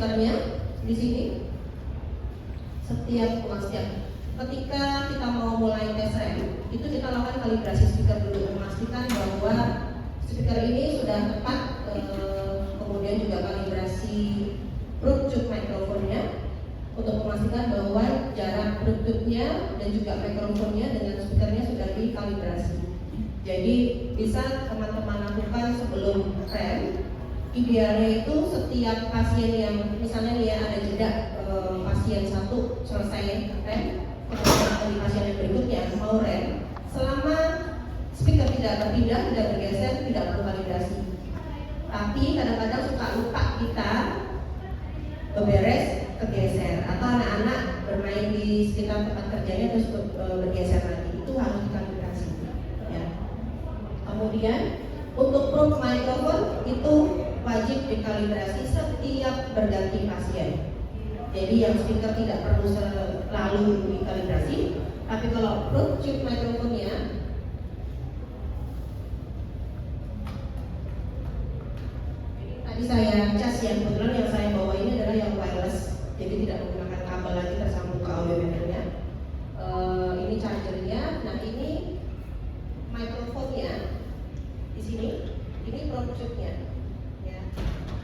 Sebenarnya di sini setiap ketika kita mau mulai tes rem itu kita lakukan kalibrasi speaker dulu, memastikan bahwa speaker ini sudah tepat, kemudian juga kalibrasi root tube mikrofonnya untuk memastikan bahwa jarak root tube-nya dan juga mikrofonnya dengan speakernya sudah dikalibrasi. Jadi bisa teman-teman lakukan sebelum rem. Idealnya itu setiap pasien yang misalnya dia ada jeda, pasien satu selesai rem, kemudian di pasien yang berikutnya mau rem, selama speaker tidak berpindah, tidak bergeser, tidak perlu kalibrasi. Tapi kadang-kadang suka lupa kita beberes kegeser, atau anak-anak bermain di sekitar tempat kerjanya terus bergeser lagi, itu harus dikalibrasi. Ya. Kemudian untuk probe microphone itu wajib dikalibrasi setiap berganti pasien. Jadi yang speaker tidak perlu selalu dikalibrasi, tapi kalau root tube mikrofonnya tadi saya cas yang kebetulan yang saya bawa ini adalah yang wireless, jadi tidak menggunakan kabel lagi tersambung ke audio meternya. Ini chargernya. Nah ini mikrofonnya di sini. Ini probe tube-nya.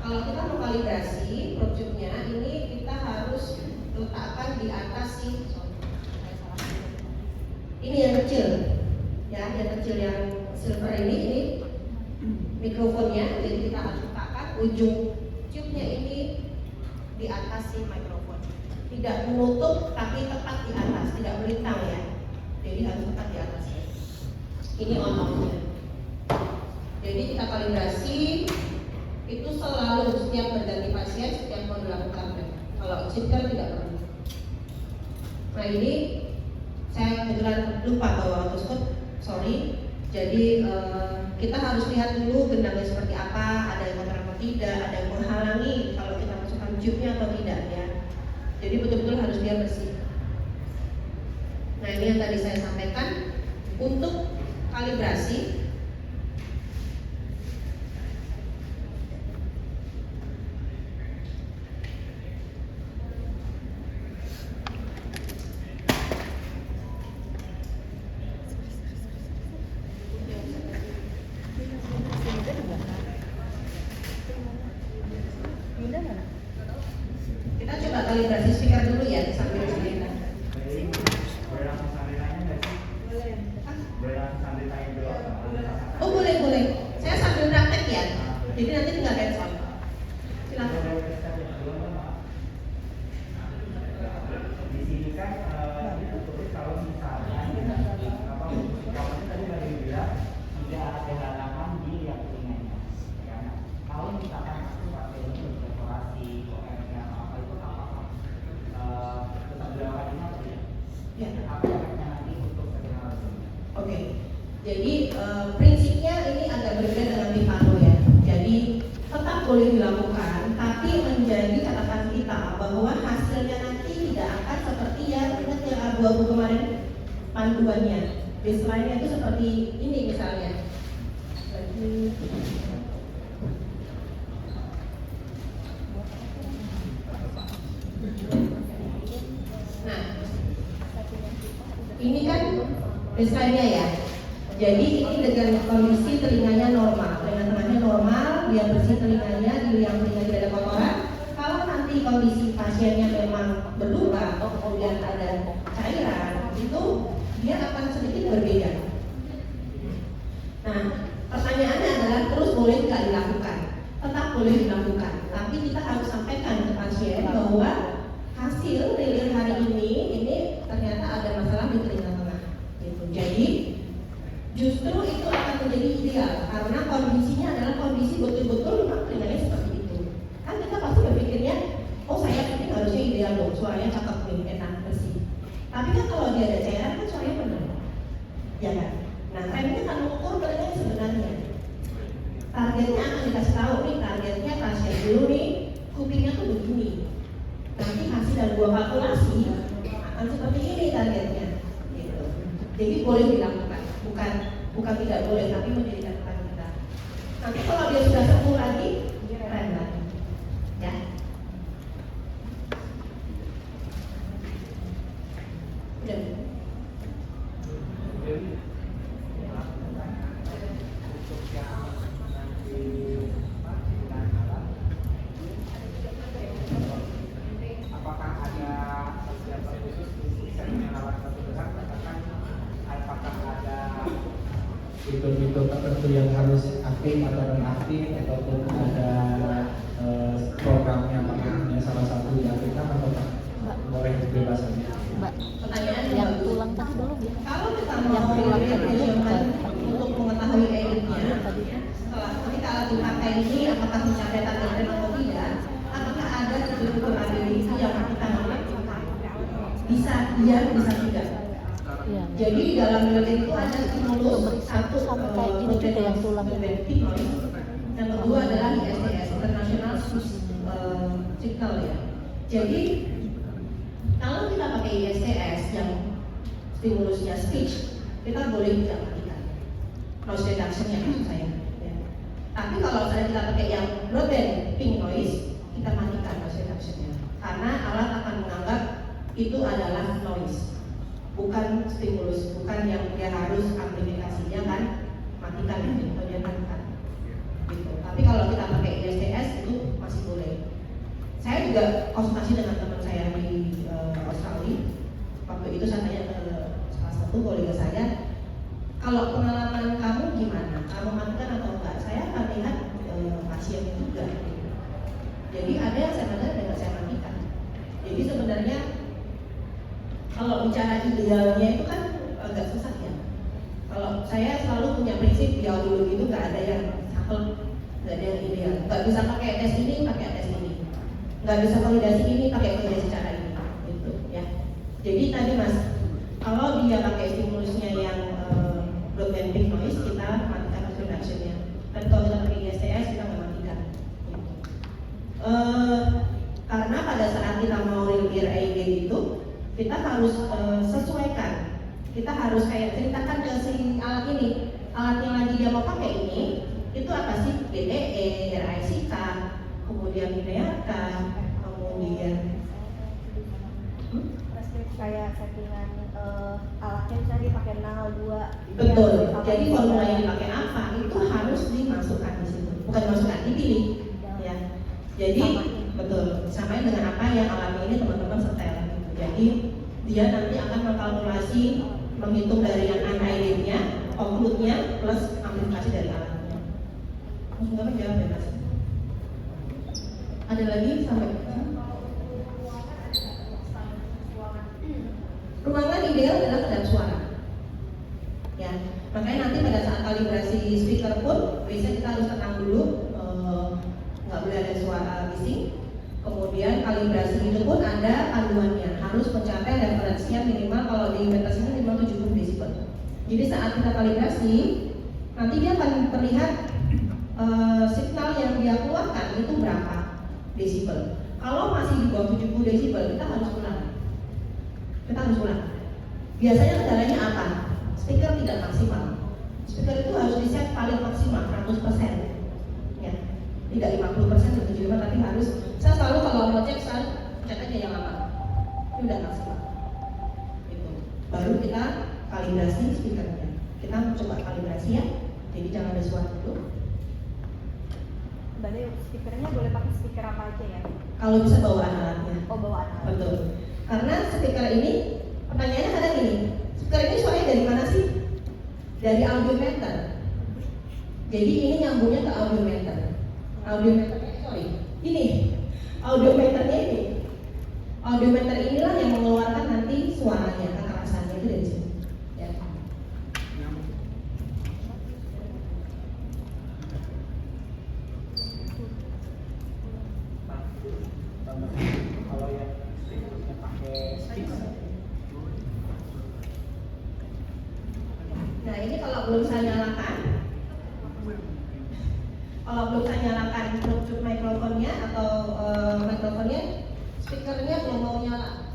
Kalau kita mau kalibrasi probe tube-nya, ini kita harus letakkan di atas ini yang kecil, ya, yang kecil yang silver ini mikrofonnya. Jadi kita harus letakkan ujung tube-nya ini di atas si mikrofon, tidak menutup tapi tepat di atas, tidak melintang ya. Jadi harus tepat di atasnya. Ini on off-nya. Jadi kita kalibrasi itu selalu setiap berganti pasien, setiap mau dilakukan rem. Kalau speaker tidak perlu. Nah ini saya kebetulan lupa bawa otoscope, sorry. Jadi kita harus lihat dulu gendangnya seperti apa, ada yang kotor atau tidak, ada yang menghalangi kalau kita masukkan tube-nya atau tidak ya. Jadi betul-betul harus dia bersih. Nah ini yang tadi saya sampaikan untuk kalibrasi. Kita coba kalibrasi speaker dulu ya sambil cerita. Oh boleh. Saya sambil praktek ya. Jadi nanti tinggal hands on. Silakan. Di sini kan ditulis kalau misalnya tadi lagi bilang tidak ada halangan di yang telinganya. Kalau misalkan itu pakai dekorasi, apa itu apa tetap dilakukan apa ya? Ya. Apa efeknya nanti untuk kedengaran? Oke. Jadi prinsipnya ini agak berbeda dengan Vivano ya. Jadi tetap boleh dilakukan, tapi menjadi catatan kita bahwa hasilnya nanti tidak akan seperti yang ingat yang abu-abu kemarin panduannya. Baseline-nya itu seperti ini misalnya. Nah, ini kan baseline-nya ya. Jadi ini dengan kondisi telinganya normal, telinga tengahnya normal, dia bersih telinganya, di yang telinga tidak ada kotoran. Kalau nanti kondisi pasiennya memang berubah atau kemudian ada cairan, itu dia akan sedikit berbeda. Nah, pertanyaannya adalah terus boleh nggak dilakukan? Tetap boleh dilakukan, tapi kita harus sampaikan ke pasien bahwa hasil real hari ini ternyata ada masalah di telinga tengah. Gitu. Jadi justru itu akan menjadi ideal karena kondisinya adalah kondisi betul-betul memang telinganya seperti itu. Kan kita pasti berpikirnya, oh saya ini harusnya ideal dong, suaranya cakep nih, enak, bersih. Tapi kan kalau dia ada cairan kan suaranya benar, ya kan? Nah rem ini akan mengukur telinganya sebenarnya. Targetnya akan dikasih tahu nih, targetnya pasien dulu nih, kupingnya tuh begini. Nanti hasil dari dua kalkulasi akan seperti ini targetnya. Gitu. Jadi boleh dilakukan. Bukan tidak boleh, tapi menjadi catatan kita. Nanti kalau dia sudah sembuh lagi, dia rem lagi, ya. fitur-fitur tertentu yang harus aktif atau non aktif, ataupun ada programnya hanya salah satu diaktifkan atau boleh bebas saja? Mbak, Pertanyaan yang tulang tadi belum ya? Kalau kita Yang mau tulang tadi measurement untuk mengetahui editnya, tadi kan? setelah ketika alat dipakai ini apakah mencapai target rem atau tidak, apakah ada fitur ability yang kita bisa iya bisa tidak. Iya. Jadi di dalam build itu ada stimulus satu Sama kayak gini juga yang tulang. yang kedua adalah ISDS International Signal ya. Jadi kalau kita pakai ISDS yang stimulusnya speech, kita boleh tidak matikan noise reduction-nya maksud saya. Ya. Tapi kalau saya kita pakai yang broadband pink noise, kita matikan noise reduction-nya karena alat akan menganggap itu adalah noise, bukan stimulus, bukan yang dia harus amplifikasinya kan, matikan itu atau dia matikan. Gitu. Tapi kalau kita pakai ISDS itu masih boleh. Saya juga konsultasi dengan teman saya di Australia. Waktu itu saya tanya ke salah satu kolega saya, kalau pengalaman kamu gimana? Kamu matikan atau enggak? Saya akan lihat pasiennya juga. Jadi ada yang saya matikan, ada yang saya matikan. Jadi sebenarnya kalau bicara idealnya itu kan agak susah ya. Kalau saya selalu punya prinsip di audiologi itu nggak ada yang saklek, nggak ada yang ideal. Nggak bisa pakai tes ini, pakai tes ini. Nggak bisa validasi ini, pakai validasi cara ini. Gitu ya. Jadi tadi Mas, kalau dia pakai stimulusnya yang broadband pink noise, kita matikan noise reduction-nya. Dan kalau kita pakai ISDS, kita nggak matikan. Gitu. Karena pada saat kita mau real ear AEG itu, kita harus sesuaikan. Kita harus kayak ceritakan ke si alat ini, alat yang lagi dia mau pakai ini, itu apa sih? BDE, RICK, kemudian BDRK, kemudian kayak settingan alatnya misalnya dipakai 02. betul. Jadi formula yang dipakai apa itu harus dimasukkan di situ, bukan dimasukkan, dipilih. Ya. Jadi betul, samain dengan apa yang alatnya ini teman-teman setel. Gitu. Jadi dia nanti akan mengkalkulasi, menghitung dari yang unided-nya, output-nya plus amplifikasi dari alatnya. Langsung nggak menjawab ya Mas? Ada lagi sampai ruangan ideal adalah kedap suara. Ya, makanya nanti pada saat kalibrasi speaker pun biasanya kita harus tenang dulu, nggak boleh ada suara bising. Kemudian kalibrasi itu pun ada panduannya, harus mencapai referensinya minimal kalau di batas ini minimal 70 desibel. Jadi saat kita kalibrasi, nanti dia akan terlihat signal yang dia keluarkan itu berapa desibel. Kalau masih di bawah 70 desibel, kita harus ulang. Kita harus ulang. Biasanya kendalanya apa? Speaker tidak maksimal. Speaker itu harus di-set paling maksimal 100%. Ya. Tidak 50% atau 75%, tapi harus. Saya selalu kalau mau cek, saya cek aja yang lama. Ini udah maksimal. Gitu. Baru kita kalibrasi speakernya. Kita coba kalibrasi ya. Jadi jangan ada suara dulu. Berarti speakernya boleh pakai speaker apa aja ya? Kalau bisa bawaan alatnya. Oh, bawaan alat. Betul. Karena speaker ini, pertanyaannya kadang gini, speaker ini suaranya dari mana sih? Dari audiometer. Jadi ini nyambungnya ke audiometer. Audiometernya, ini audiometernya ini. Audiometer inilah yang mengeluarkan nanti suaranya, kekerasannya itu dari sini. Ya. Kalau yang stimulusnya pakai stick, Nah ini kalau belum saya nyalakan, Bluetooth mikrofonnya atau mikrofonnya, speakernya belum mau nyala.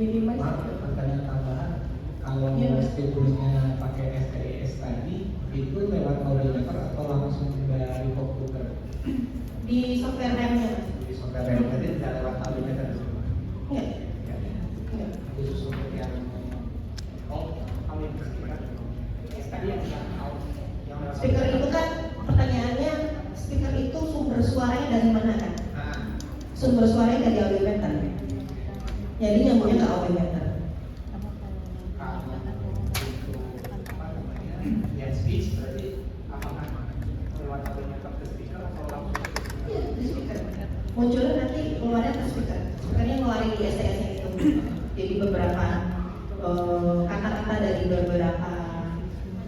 Jadi maaf, pertanyaan tambahan, kalau stimulusnya pakai STIS tadi itu lewat audiometer atau langsung dari komputer? Di software RAM-nya Mas. Di software rem tadi tidak lewat audiometer? Enggak. Enggak. Khusus untuk yang kalau yang speaker, tadi yang lewat Speaker itu kan pertanyaannya, speaker itu sumber suaranya dari mana kan? sumber suaranya dari audiometer. Jadi nyambungnya ke audiometer. Yang speech berarti apakah lewat audiometer ke speaker atau langsung? Iya, di speaker. Munculnya nanti keluarnya ke speaker. Speakernya ngeluarin di STS-nya itu. Jadi beberapa kata-kata dari beberapa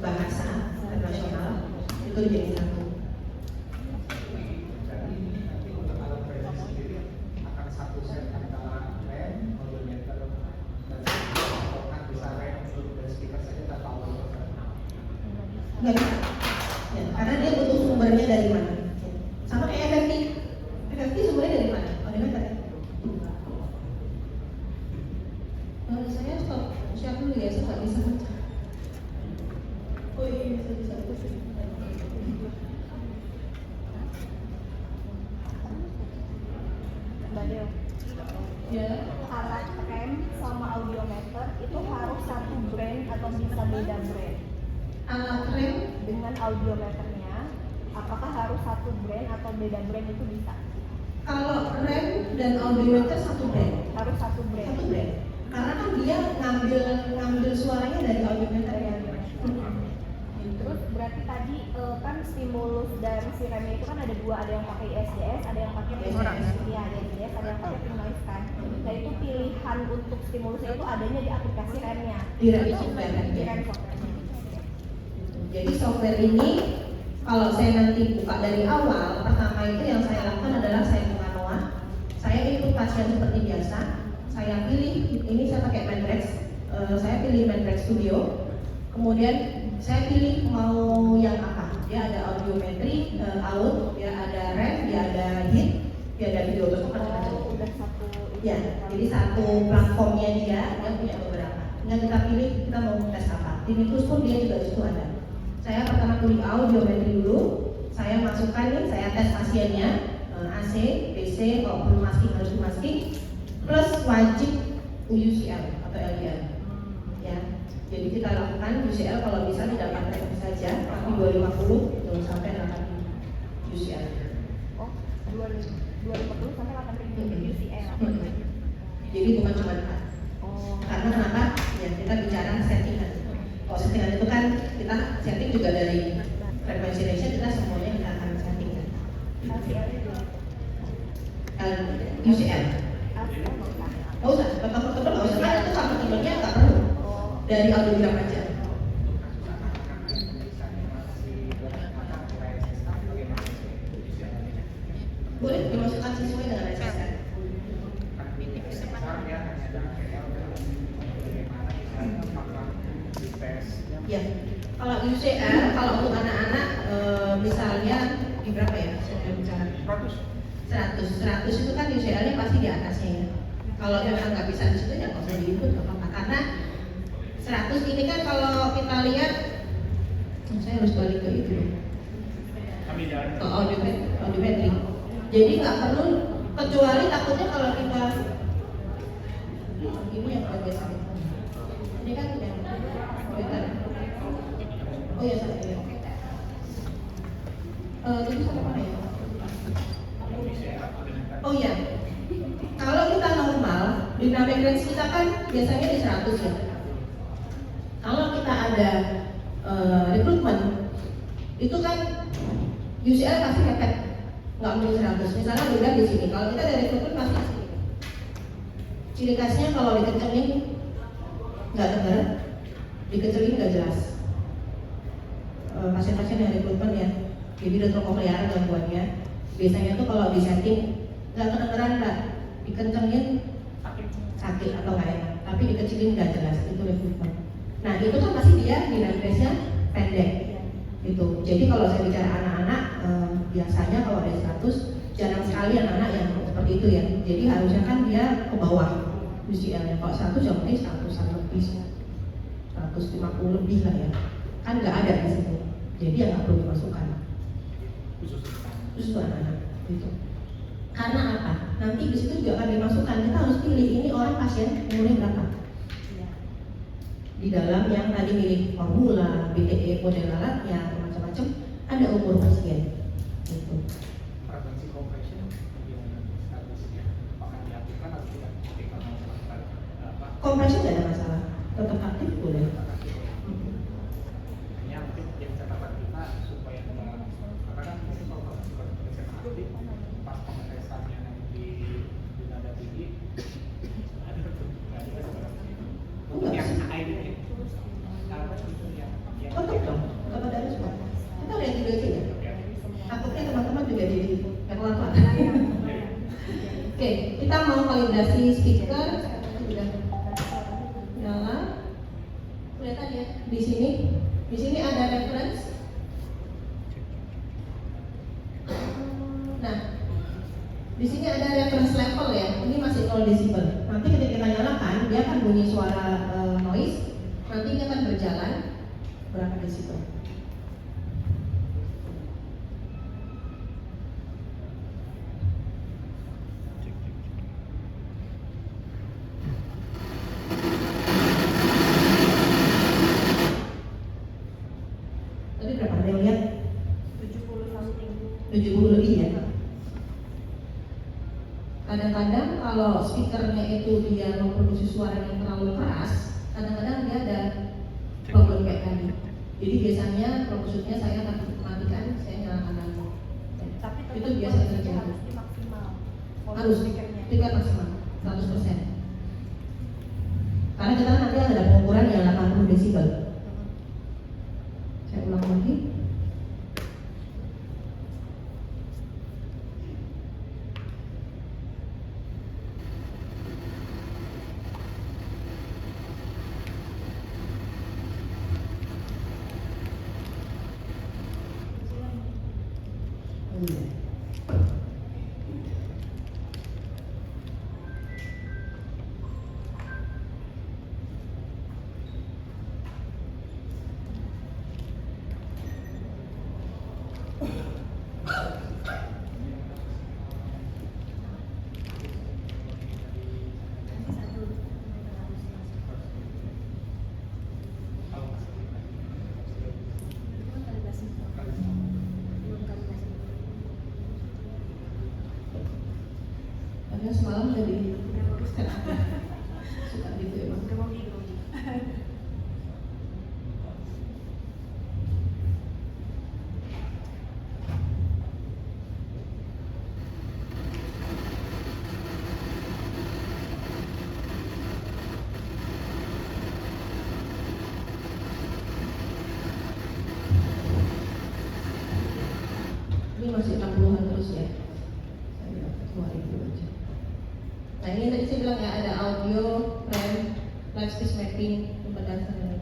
bahasa internasional itu jadi satu. Jadi nanti untuk alat presisi sendiri akan satu set antara rem, audiometer, dan atau kan bisa rem untuk dari speaker saja tanpa audiometer. Nggak bisa. Ya, karena dia butuh sumbernya dari mana. Sama kayak FFT. FFT sumbernya dari mana? Audiometer ya. Saya stop. Siap dulu ya, saya nggak bisa baca. Oh iya, bisa. Mbak Deo, Ya. alat rem sama audiometer itu harus satu brand atau bisa beda brand? Alat rem Dengan audiometernya, apakah harus satu brand atau beda brand itu bisa? kalau rem dan audiometer satu brand. Harus satu brand. Satu brand. Karena kan dia ngambil suaranya dari audiometer ya. Terus berarti tadi kan stimulus dari si remnya itu kan ada dua, ada yang pakai ISDS, ada yang pakai ISDS. Iya, ada ISDS, ada yang pakai pin noise kan. Nah itu pilihan untuk stimulusnya itu adanya di aplikasi remnya. Di rem software. Di rem software. Jadi software ini kalau saya nanti buka dari awal, pertama itu yang saya lakukan adalah saya buka Noah, saya input pasien seperti biasa, saya pilih, ini saya pakai Mandrex, saya pilih Mandrex Studio, kemudian saya pilih mau yang apa, dia ada audiometri, out, dia ada rem, dia ada hit, dia ada video terus macam-macam. Oh, udah satu. Ya, jadi satu platformnya dia punya beberapa. Tinggal kita pilih kita mau tes apa. Tinnitus pun dia juga di situ ada. Saya pertama klik audiometri dulu, saya masukkan nih, saya tes pasiennya, AC, BC, kalau perlu masking harus masking, plus wajib UCL atau LDL. Ya, jadi kita lakukan UCL kalau bisa tidak 4 saja, tapi 250 itu sampai 8 UCL. Oh, 250 sampai 8.000 UCL. Jadi bukan cuma 4. Oh. Karena kenapa? Ya kita bicara settingan. Kalau settingan itu kan kita setting juga dari frekuensi range kita semuanya kita akan settingkan. LCL itu. UCL. LCL nggak usah. Nggak usah, portable nggak usah. Kan itu compatible-nya nggak perlu. Oh. Dari audiogram aja. Boleh dimasukkan sesuai dengan SSR. Ya, kalau UCL, kalau untuk anak-anak misalnya di berapa ya? Saya bicara 100 itu kan UCL-nya pasti di atasnya ya. Kalau memang nggak bisa di situ ya nggak usah diinput nggak apa-apa. Karena 100 ini kan kalau kita lihat, saya harus balik ke itu ke audiometri. Jadi nggak perlu, kecuali takutnya kalau kita ini yang biasa. Ini kan yang benar. Oh ya saya ya. Tadi sampai mana ya? Oh iya. Kalau kita normal, dynamic range kita kan biasanya di 100 ya. Kalau kita ada recruitment, itu kan UCL pasti mepet, nggak mungkin 100. Misalnya udah di sini, kalau kita ada recruitment pasti di sini. Ciri khasnya kalau dikencengin nggak dengar, dikecelin nggak jelas. Pasien-pasien yang recruitment ya, jadi retrokoklear gangguannya. Biasanya tuh kalau di setting nggak kedengeran nggak, dikencengin sakit atau nggak enak, tapi dikecilin nggak jelas, itu recruitment. Nah itu kan pasti dia dinamiknya pendek, gitu. Jadi kalau saya bicara anak-anak, biasanya kalau ada 100 jarang sekali anak-anak yang seperti itu ya. Jadi harusnya kan dia ke bawah UCL-nya. Kalau 100 ya mungkin 100-an lebih, 150 lebih lah ya. Kan nggak ada di situ. Jadi ya nggak perlu dimasukkan. Khusus anak-anak gitu. Karena apa? Nanti di situ juga akan dimasukkan. Kita harus pilih ini orang pasien umurnya berapa. Di dalam yang tadi milih formula, BTE, model alatnya, macam-macam, ada umur pasien. Gitu. Frekuensi compression pastikan ketika mau melakukan apa Kompresi tidak ada masalah, tetap aktif boleh. hanya mungkin yang catatan kita supaya karena kan mungkin kalau kamu suka riset aktif pas pengetesannya nanti di nada tinggi ada tuh nggak ada untuk yang AID ini apa itu yang Tetap dong, tetap ada respon. Kita lihat video aja ya. Takutnya teman-teman juga jadi kelelapan. Oke, kita mau kalibrasi speaker. Sudah nyala. Kelihatan ya di sini. Di sini ada reference. Nah, di sini ada reference level ya. Ini masih 0 decibel. Nanti ketika kita nyalakan, dia akan bunyi suara noise. Nanti dia akan berjalan berapa desibel. Tadi berapa? Ada yang lihat? 70 something. 70 lebih ya. Kadang-kadang kalau speakernya itu dia memproduksi suara yang terlalu keras, kadang-kadang dia ada problem kayak tadi. Jadi biasanya troubleshootnya saya akan matikan, saya nyalakan lagi. Tapi tetap Itu biasa kualitasnya terjadi. harus di maksimal. Harus speakernya. speaker maksimal 100%. Karena kita nanti ada pengukuran yang 80 desibel. Saya ulang lagi. Karena semalam udah di suka gitu ya bang. Ini masih 60-an terus ya. Saya dapat 2000 aja. Nah ini tadi saya bilang ya ada audio, frame, live speech mapping, impedance dan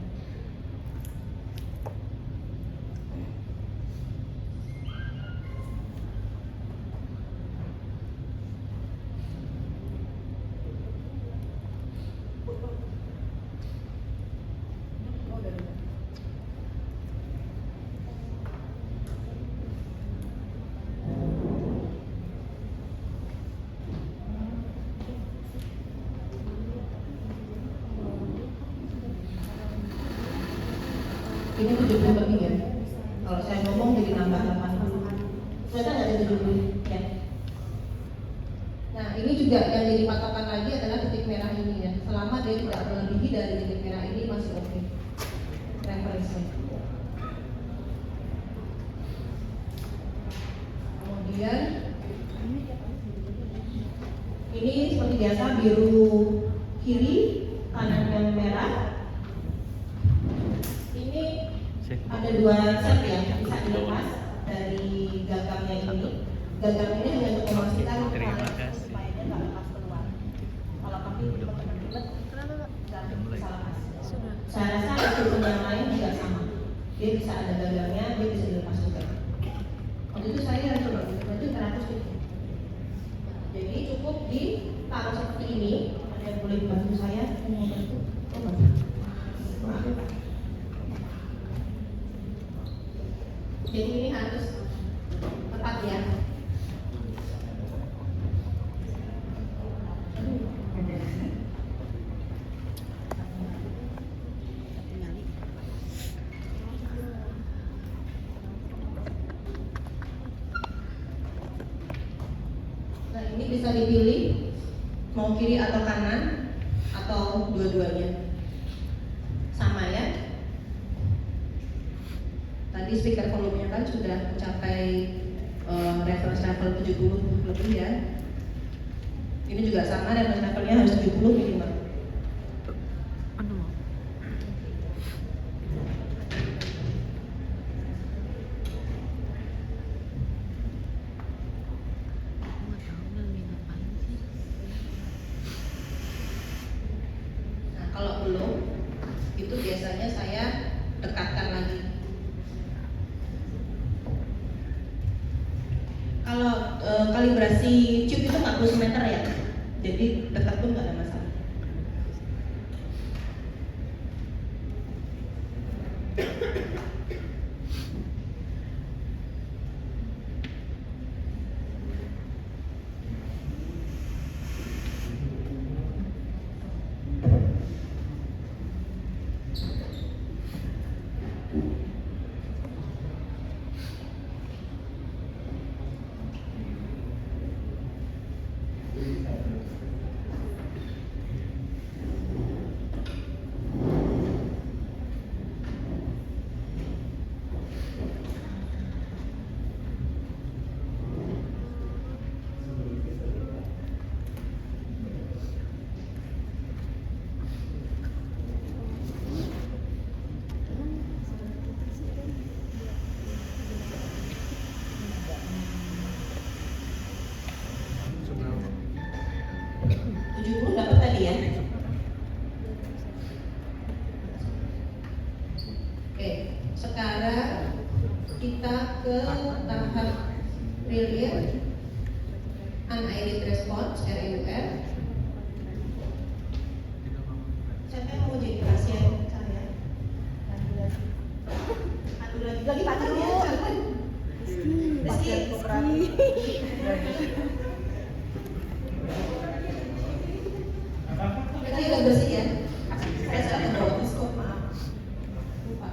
ini 70 lebih ya. Kalau saya ngomong jadi nambah 80. Ternyata nggak ada 70 ya. Nah ini juga yang jadi patokan lagi adalah titik merah ini ya. Selama dia tidak melebihi dari titik merah ini masih oke. Referensinya. Kemudian ini seperti biasa biru kiri, kanan yang merah. Ini ada dua set ya, bisa dilepas dari gagangnya ini. Gagang ini hanya untuk memastikan supaya dia nggak lepas keluar. Kalau kami ribet, nggak bisa lepas. Saya rasa instrumen yang lain juga sama. Dia bisa ada gagangnya, dia bisa dilepas juga. Waktu itu saya coba itu 100 gitu. Jadi cukup ditaruh seperti ini. Ada yang boleh bantu saya? Mau bantu? Oh, bantu. Maaf ya Pak. Jadi ini harus tepat ya. Nah ini bisa dipilih mau kiri atau kanan atau dua-duanya? Sama ya. Tadi speaker volumenya kan sudah mencapai reference level 70 lebih ya. Ini juga sama, reference levelnya harus 70 minimal. Aduh. Nah, kalau belum, itu biasanya saya dekatkan lagi. Kalau kalibrasi tube itu 40 meter ya, jadi dekat pun nggak ada masalah. Seberapa? 70 dapat tadi ya. Oke, sekarang kita ke tahap real ear unaided response RUR. Siapa yang mau jadi pasien saya? Aduh, lagi pacar ya? Rizky. Tadi udah bersih ya? Saya sudah bawa diskon, maaf. Lupa.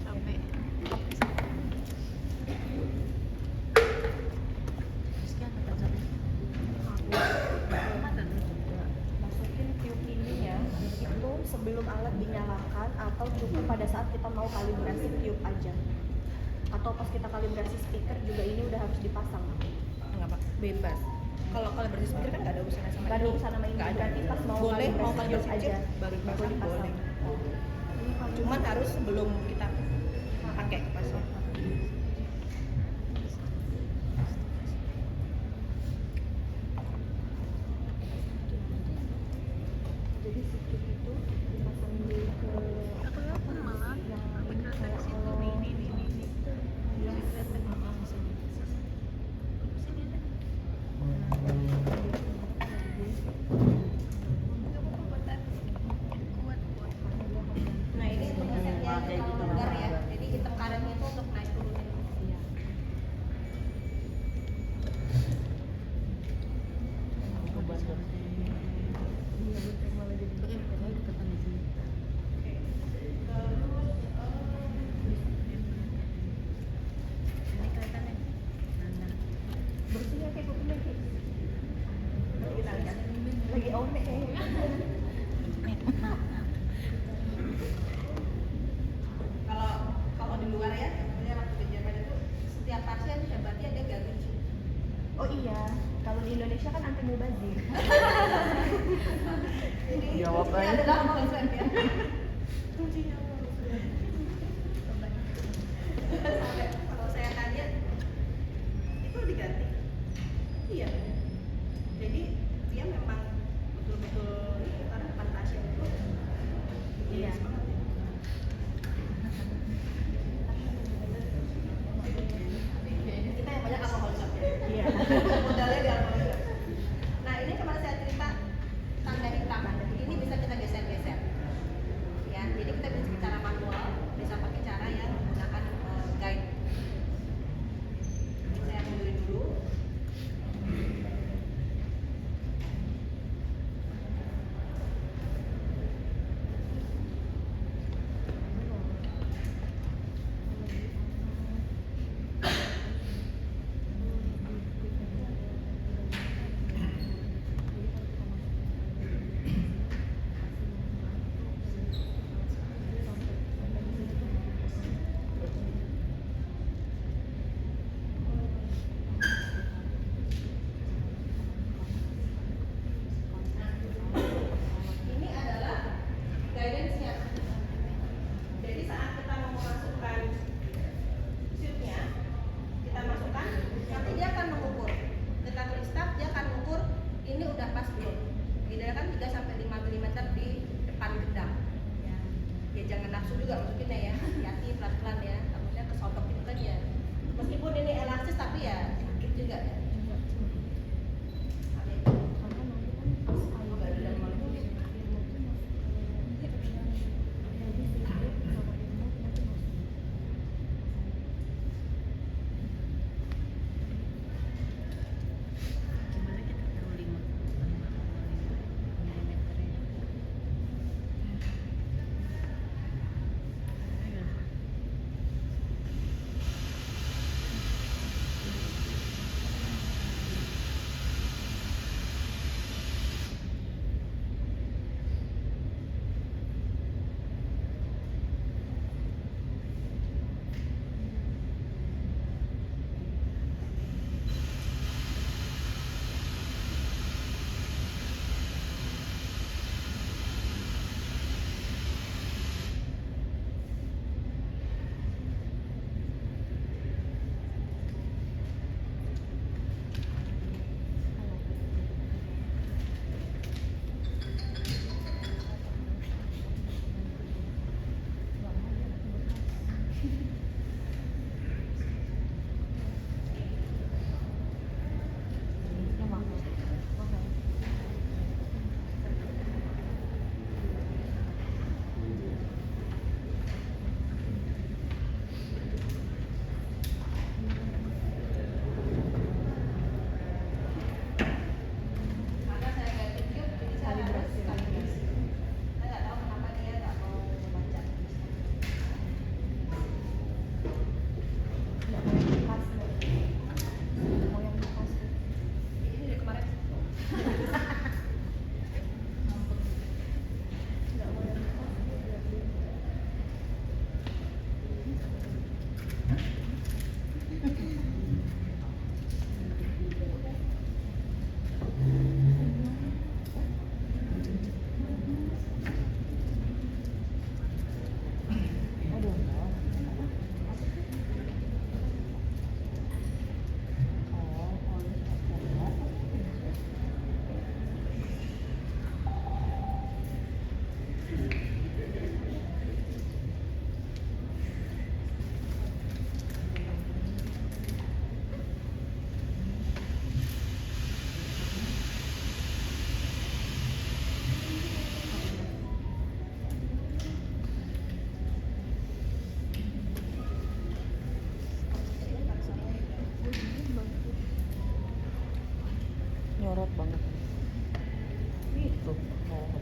Sampai. Masukin tube ini ya, itu sebelum alat dinyalakan atau cukup pada saat kita mau kalibrasi tube aja? Atau pas kita kalibrasi speaker juga ini udah harus dipasang? Enggak Pak, bebas. Kalau kalibrasi speaker kan nggak ada urusannya sama Nggak ada ini. urusan sama ini, Nggak ada. berarti pas mau Boleh, mau kalibrasi kalibrasi aja aja baru dipasang, dipasang. boleh. Oh. Ini kalau- Cuman harus sebelum kita pakai pasang. Jadi si tube itu dipasang dulu ke Malah yang kelihatan kayak situ kalau ini. yang Nah ini untuk ngesetnya longgar ya. Jadi hitam karetnya itu untuk naik turunin. Iya. Bersihnya kayak kopi lagi. Lagi onek kayaknya. Kalau di luar ya, sebenarnya waktu di Jerman itu setiap pasien hebatnya dia ganti tube. Oh iya, kalau di Indonesia kan anti mubazir. Jadi Jawab ini aja. adalah konsepnya. Kuncinya sampai kalau saya tanya itu diganti. Iya. Jadi dia memang betul-betul ini karena depan pasien itu. Iya. Semangat ya. Kita yang banyak alkohol shopnya. Iya. Modalnya di alkohol shop. Nah ini kemarin saya cerita tanda hitam. Ini bisa kita geser-geser. Ya, jadi kita bisa bicara juga masukinnya ya, hati-hati pelan-pelan ya, takutnya kesodok itu kan ya. Meskipun ini elastis tapi ya sakit juga ya. Aneh. Nggak ada dalam malu. Gimana kita tahu 5 milimeternya? Ayo. Maka saya ganti tube, jadi saya harus kalibrasi. Saya nggak tahu kenapa dia nggak mau membaca. Ini dari kemarin. Nyorot banget. Itu mau apa?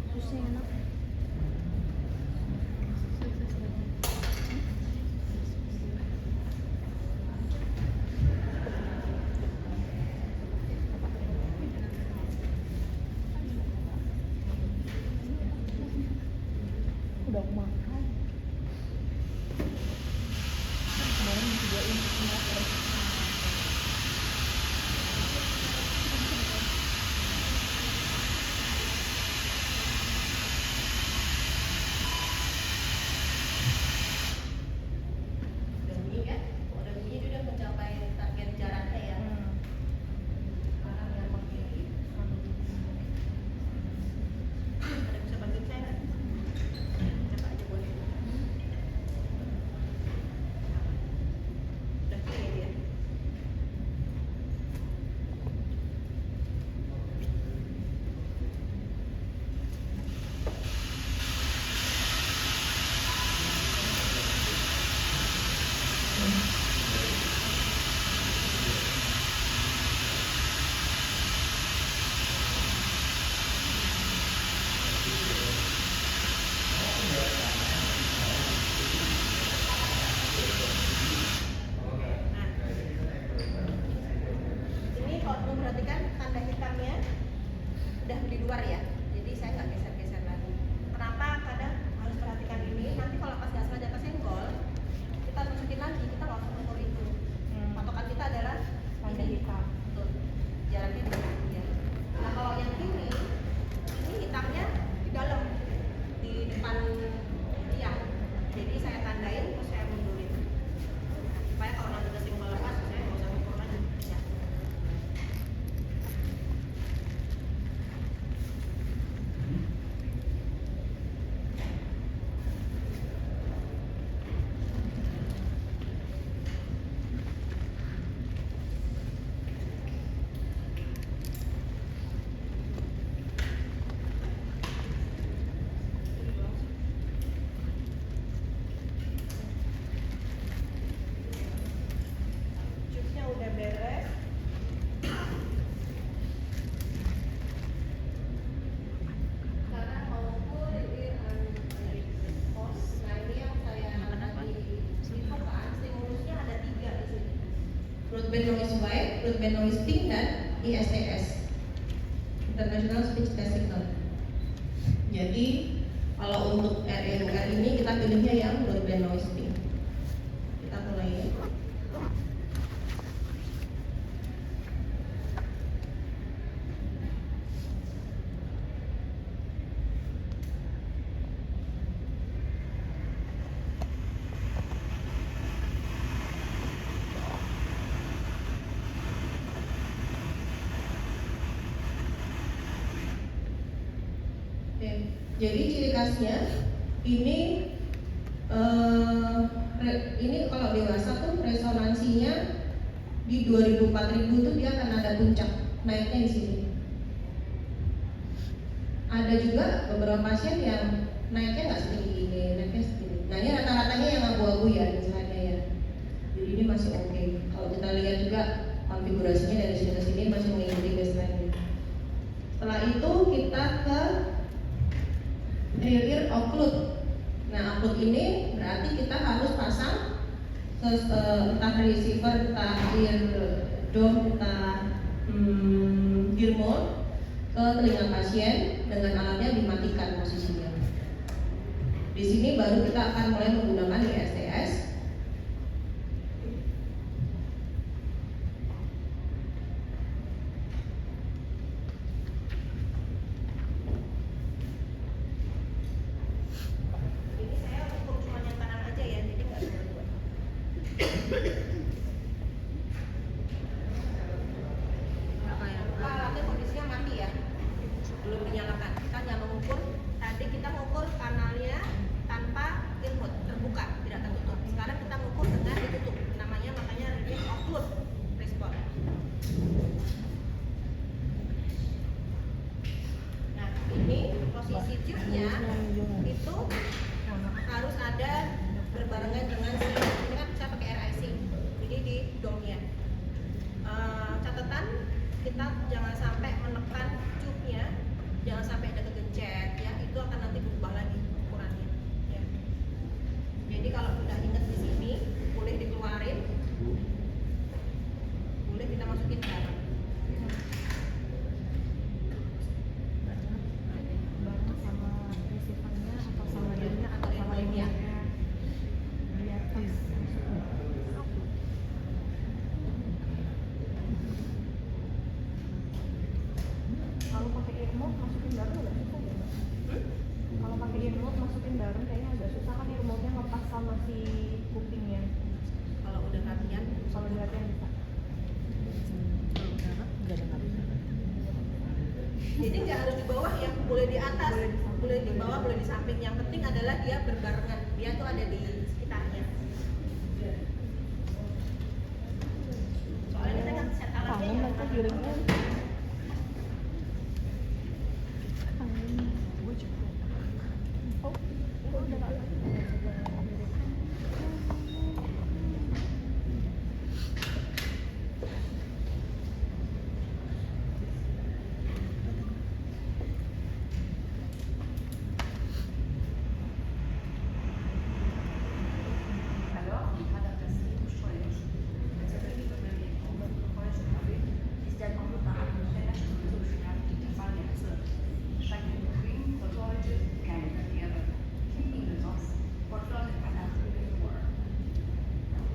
Susah enak. Udah makan. Kemarin disediain semua. Udah bunyi kan? Udah bunyi dia udah mencapai target jaraknya ya. Sekarang yang kiri. Ada bisa bantu saya nggak? Coba aja boleh. Udah kiri dia. Ini kalau memperhatikan tanda hitamnya udah di luar ya, jadi saya nggak geser-geser lagi. Kenapa kadang harus perhatikan ini? Nanti kalau pas nggak sengaja kesenggol, kita masukin lagi, kita nggak usah broadband noise white, broadband noise pink, dan ISTS, International Speech Test Signal. Jadi kalau untuk REUR ini kita pilihnya yang broadband noise pink. Kita mulai ya. Oke, jadi ciri khasnya ini kalau dewasa tuh resonansinya di 2000-4000 tuh dia akan ada puncak naiknya di sini. Ada juga beberapa pasien yang naiknya nggak setinggi ini, naiknya setinggi. Nah ini rata-ratanya yang abu-abu ya misalnya ya. Jadi ini masih oke. Kalau kita lihat juga konfigurasinya dari sini ke sini masih mengikuti baseline. Setelah itu kita ke rear occlude. Nah, occlude ini berarti kita harus pasang entah receiver, entah ear dome, entah ear mode ke telinga pasien dengan alatnya dimatikan posisinya. Di sini baru kita akan mulai menggunakan ISTS. Ini saya ukur cuma yang kanan aja ya, jadi nggak dua-dua. Alatnya kondisinya mati ya, belum dinyalakan. Kita hanya mengukur, tadi kita mengukur kanalnya tanpa input, terbuka, tidak tertutup. Sekarang kita mengukur dengan ditutup, namanya makanya reading occlude response. Nah, ini posisi tube-nya itu harus ada berbarengan dengan ini kan saya pakai air icing, jadi di dome-nya. Catatan kita jangan sampai menekan tube-nya, jangan sampai ada kegencet ya, itu akan nanti berubah lagi ukurannya ya. Jadi kalau udah ingat di sini boleh dikeluarin, boleh kita masukin bareng. Bareng sama receivernya atau sama Dome-nya atau yang lainnya. di atas. Kalau pakai ear mode masukin bareng agak susah ya? Kalau pakai ear mode masukin bareng kayaknya agak susah kan ear mode-nya ngepas sama si kupingnya. Kalau udah latihan, Kalau dilihatnya bisa. jadi nggak harus di bawah ya, boleh di atas, boleh di bawah, boleh di samping. Yang penting adalah dia berbarengan, dia tuh ada di sekitarnya. Soalnya kita kan set alatnya Kangen yang mereka giringnya. Gue juga. Oh, udah nggak lagi.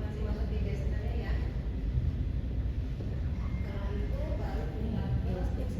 masih masuk di desainnya ya. Setelah itu baru tinggal elastis.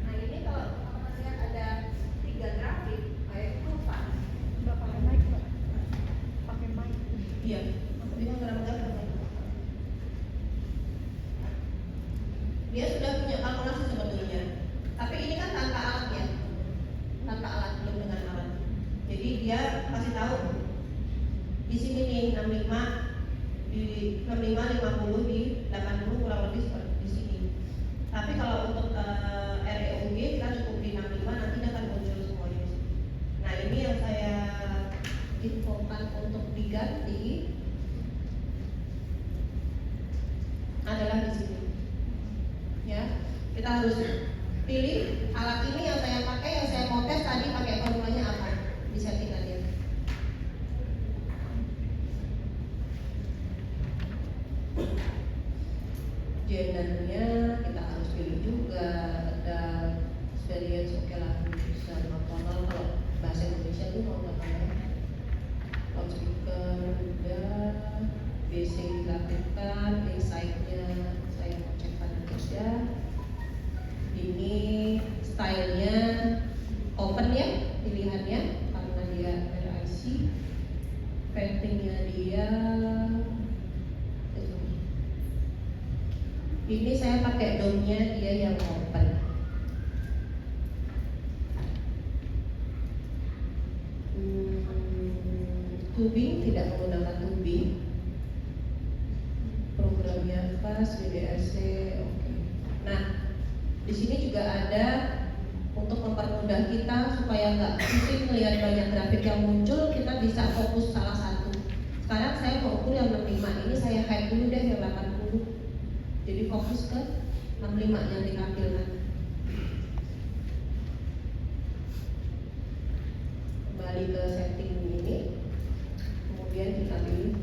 Nah ini kalau teman-teman lihat ada 3 grafik, kayak kurva. Mbak pakai mic, Mbak. Pakai mic. Iya, maksudnya gambar-gambar. Dia sudah punya kalkulasi sebetulnya. Tapi ini kan tanpa alat ya, tanpa alat, belum dengan alat. Jadi dia kasih tahu di sini nih 65 di 65, 50, di 80 kurang lebih seperti di sini. Tapi kalau untuk REUG kita cukup di 65, nanti dia akan muncul semuanya di sini. Nah ini yang saya infokan untuk diganti adalah di sini. Ya, kita harus pilih alat ini yang saya pakai, yang saya mau tes tadi pakai formulanya apa di settingannya. Gendernya kita harus pilih juga, ada experience oke lah, bisa normal kalau bahasa Indonesia tuh mau namanya loudspeaker udah, basic dilakukan, insight-nya saya mau cekkan aja. Ini stylenya open ya pilihannya karena dia RIC, ventingnya dia. Ini saya pakai dome-nya dia yang open. Tubing tidak menggunakan tubing. Programnya pas, WDRC, oke. Nah, di sini juga ada untuk mempermudah kita supaya nggak pusing melihat banyak grafik yang muncul, kita bisa fokus salah satu. Sekarang saya mau ukur yang 65 ini, saya hide dulu deh yang 80. Jadi fokus ke 65 yang ditampilkan. Kembali ke setting ini, kemudian kita pilih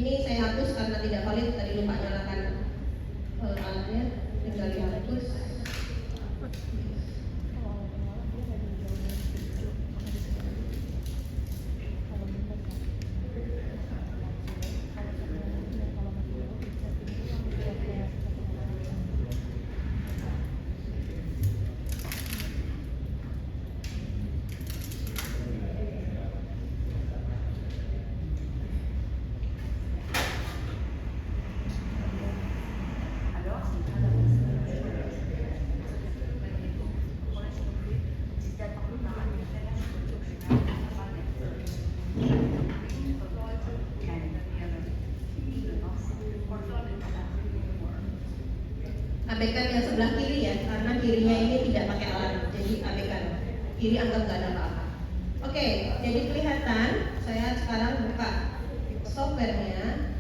ini saya hapus karena tidak valid, tadi lupa nyalakan alatnya, tinggal dihapus. Abaikan yang sebelah kiri ya, karena kirinya ini tidak pakai alat, jadi abaikan. Kiri anggap nggak ada apa-apa. Oke, jadi kelihatan. Saya sekarang buka softwarenya.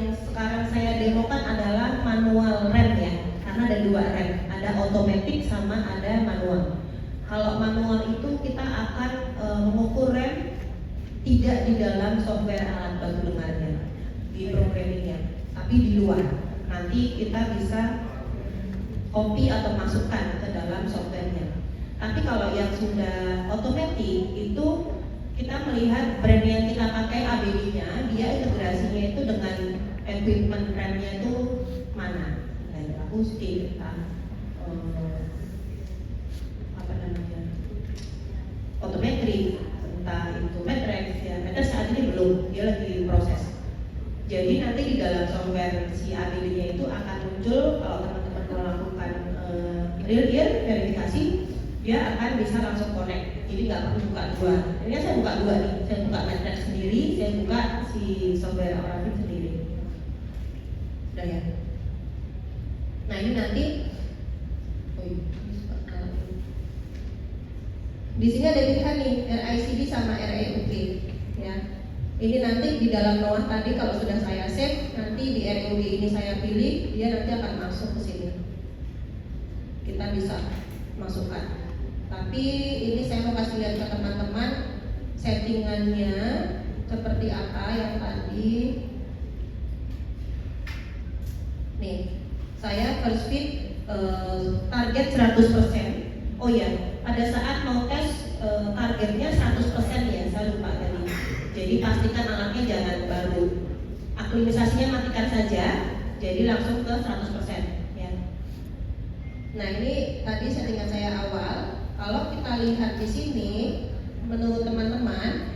yang sekarang saya demokan adalah manual rem ya, karena ada dua rem, ada automatic sama ada manual. Kalau manual itu kita akan mengukur rem tidak di dalam software alat bantu dengarnya, di programmingnya, tapi di luar. Nanti kita bisa copy atau masukkan ke dalam softwarenya. Tapi kalau yang sudah otomatis itu kita melihat brand yang kita pakai ABD-nya, dia integrasinya itu dengan equipment remnya itu mana, dari akustik, apa namanya, otometrik, entah itu matrix ya. Matrix saat ini belum, dia lagi proses. Jadi nanti di dalam software si ABD-nya itu akan muncul kalau teman-teman melakukan real ear verifikasi, dia akan bisa langsung connect. Jadi nggak perlu buka dua. Ini saya buka dua nih, saya buka matrix sendiri, saya buka si software Orafin sendiri. Sudah ya. Nah ini nanti, di sini ada pilihan nih RICD sama REUP ya. Ini nanti di dalam Noah tadi kalau sudah saya save, nanti di REUP ini saya pilih, dia nanti akan masuk ke sini. Kita bisa masukkan. Tapi ini saya mau kasih lihat ke teman-teman settingannya seperti apa yang tadi. Nih, saya first fit target 100%. Oh ya, pada saat mau tes targetnya 100% ya, saya lupa tadi. Jadi pastikan alatnya jangan baru. Aklimatisasinya matikan saja, jadi langsung ke 100% ya. Nah ini tadi settingan saya awal. Kalau kita lihat di sini, menurut teman-teman,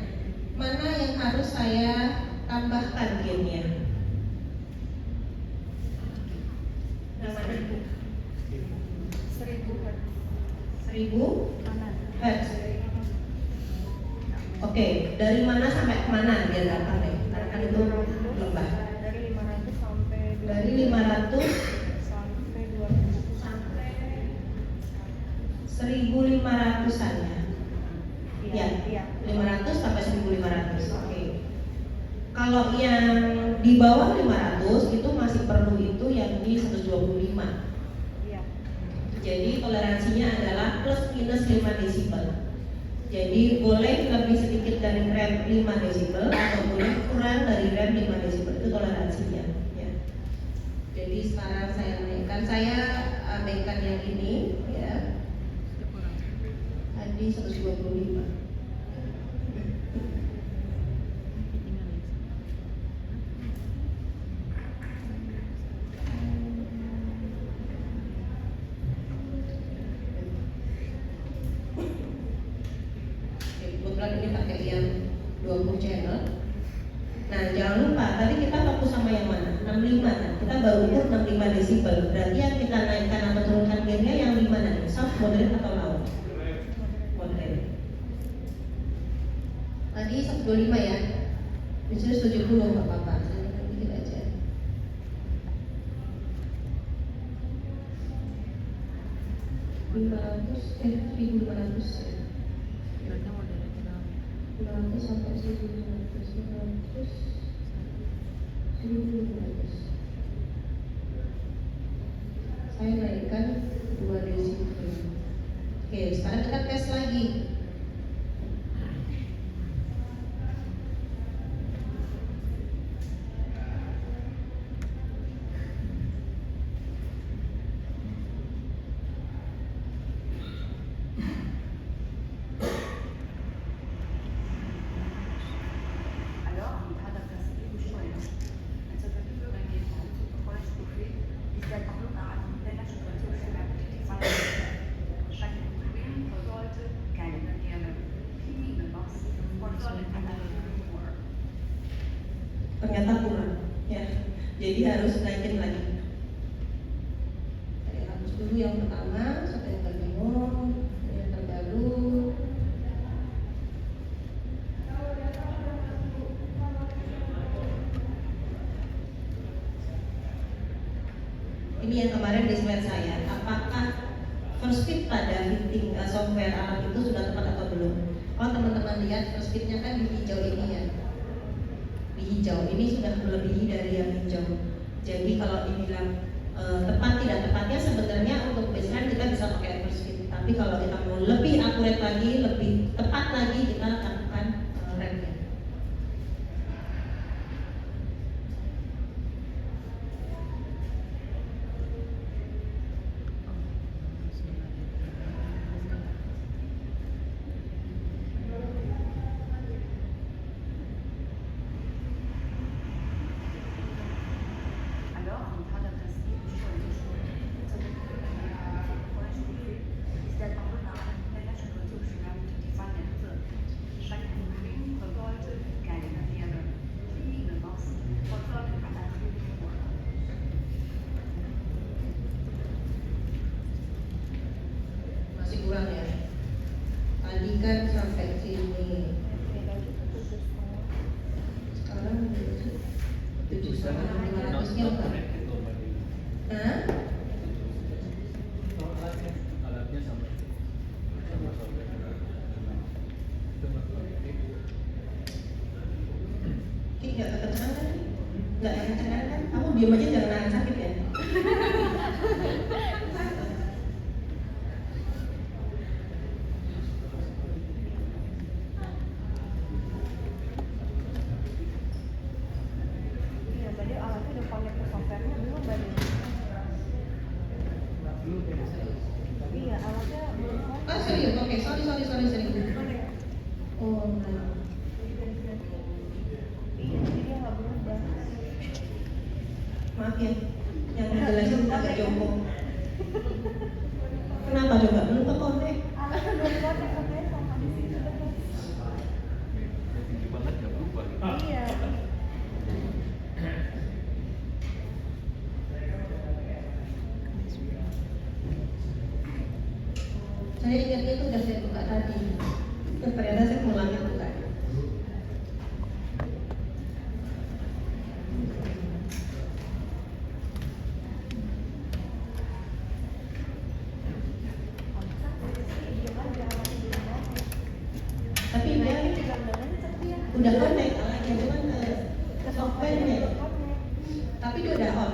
mana yang harus saya tambahkan gainnya? Yang mana? 1000 Hertz. Oke, dari mana sampai kemana biar gampang deh? Karena kan itu lembah. Dari 500 sampai 2000. Dari 500 sampai 2000 sampai 1500-an ya. Ya, 500 sampai 1500. Oke. Kalau yang di bawah 500 itu masih perlu itu yang di 125. Iya. Jadi toleransinya adalah plus minus 5 desibel. Jadi boleh lebih sedikit dari rem 5 desibel atau boleh kurang dari rem 5 desibel, itu toleransinya ya. Jadi sekarang saya naikkan, saya abaikan yang ini ya. Tadi 125. Kebetulan ini pakai yang 20 channel. Nah jangan lupa tadi kita fokus sama yang mana? 65 kan? Kita baru ukur 65 desibel. Berarti yang kita naikkan atau turunkan gainnya yang di mana? Soft, moderate atau low? Moderate. Tadi 125 ya. Misalnya 70 nggak apa-apa. Saya dikit aja. $1500 sampai 1500. Saya naikkan 2 desibel. Oke, sekarang kita tes lagi. Ternyata kurang ya, jadi harus naikin lagi. Saya hapus dulu yang pertama sampai yang terbaru, yang terbaru. Ini yang kemarin di slide saya, apakah first fit pada fitting software alat itu sudah tepat atau belum? Kalau teman-teman lihat first fitnya kan di hijau ini ya. di hijau. Ini sudah melebihi dari yang hijau. Jadi kalau dibilang tepat tidak tepatnya sebenarnya untuk baseline kita bisa pakai Everspeed. Tapi kalau kita mau lebih akurat lagi, lebih tepat lagi, kita lakukan remnya. Alors, on parle d'un principe du choix des choses. Ist der Bauername der Naturnationalen Defianze. Schrecken, Vergeude, keine Karriere. Fliegende Maus, Verfolgung an der Masih kurang ya. Tadi kan sampai sini. Sekarang 7.500-nya enggak? Hah? Alatnya sama Ki nggak kekencangan kan? Nggak kekencangan kan? Kamu diam aja jangan nahan sakit ya. Iya, tadi alatnya udah connect ke softwarenya belum Badi? Iya, alatnya belum connect. Ah serius? Oke, sorry. Oh, nah. Iya, jadi dia nggak berubah. Maaf ya, yang ngejelasin agak jongkok. Kenapa coba? Belum ke connect. Alatnya belum connect, makanya sama di sini. tinggi banget nggak berubah. Iya. Saya ingatnya itu udah saya buka tadi. Ternyata saya pulangnya buka. Tapi dia udah connect alatnya, cuman ke softwarenya. Tapi dia udah on.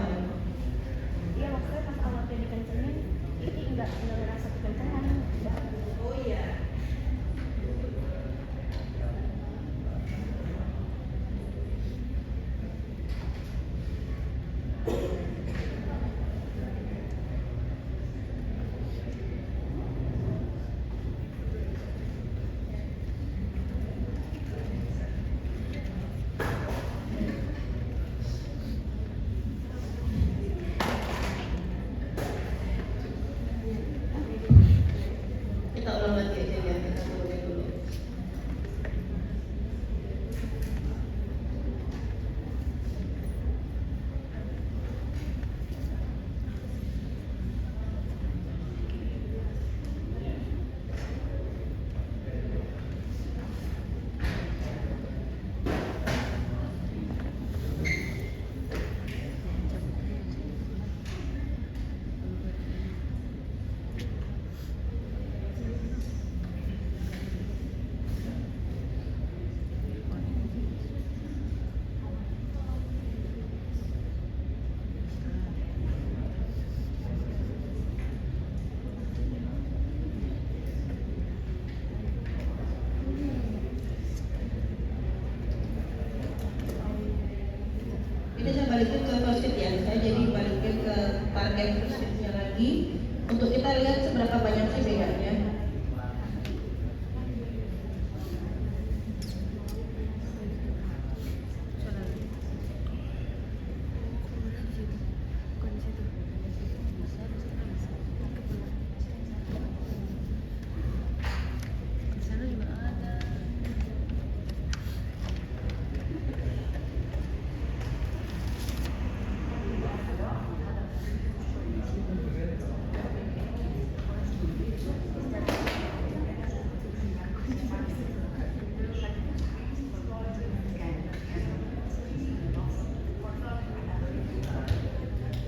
Iya, maksudnya pas alatnya dikencengin, ini nggak ngerasa kekencengan. Oh iya. Kita ulang lagi aja ya, kita mulai dulu. Ini saya balikin ke pursuit ya, saya jadi balikin ke target pursuitnya lagi untuk kita lihat seberapa banyak sih bedanya.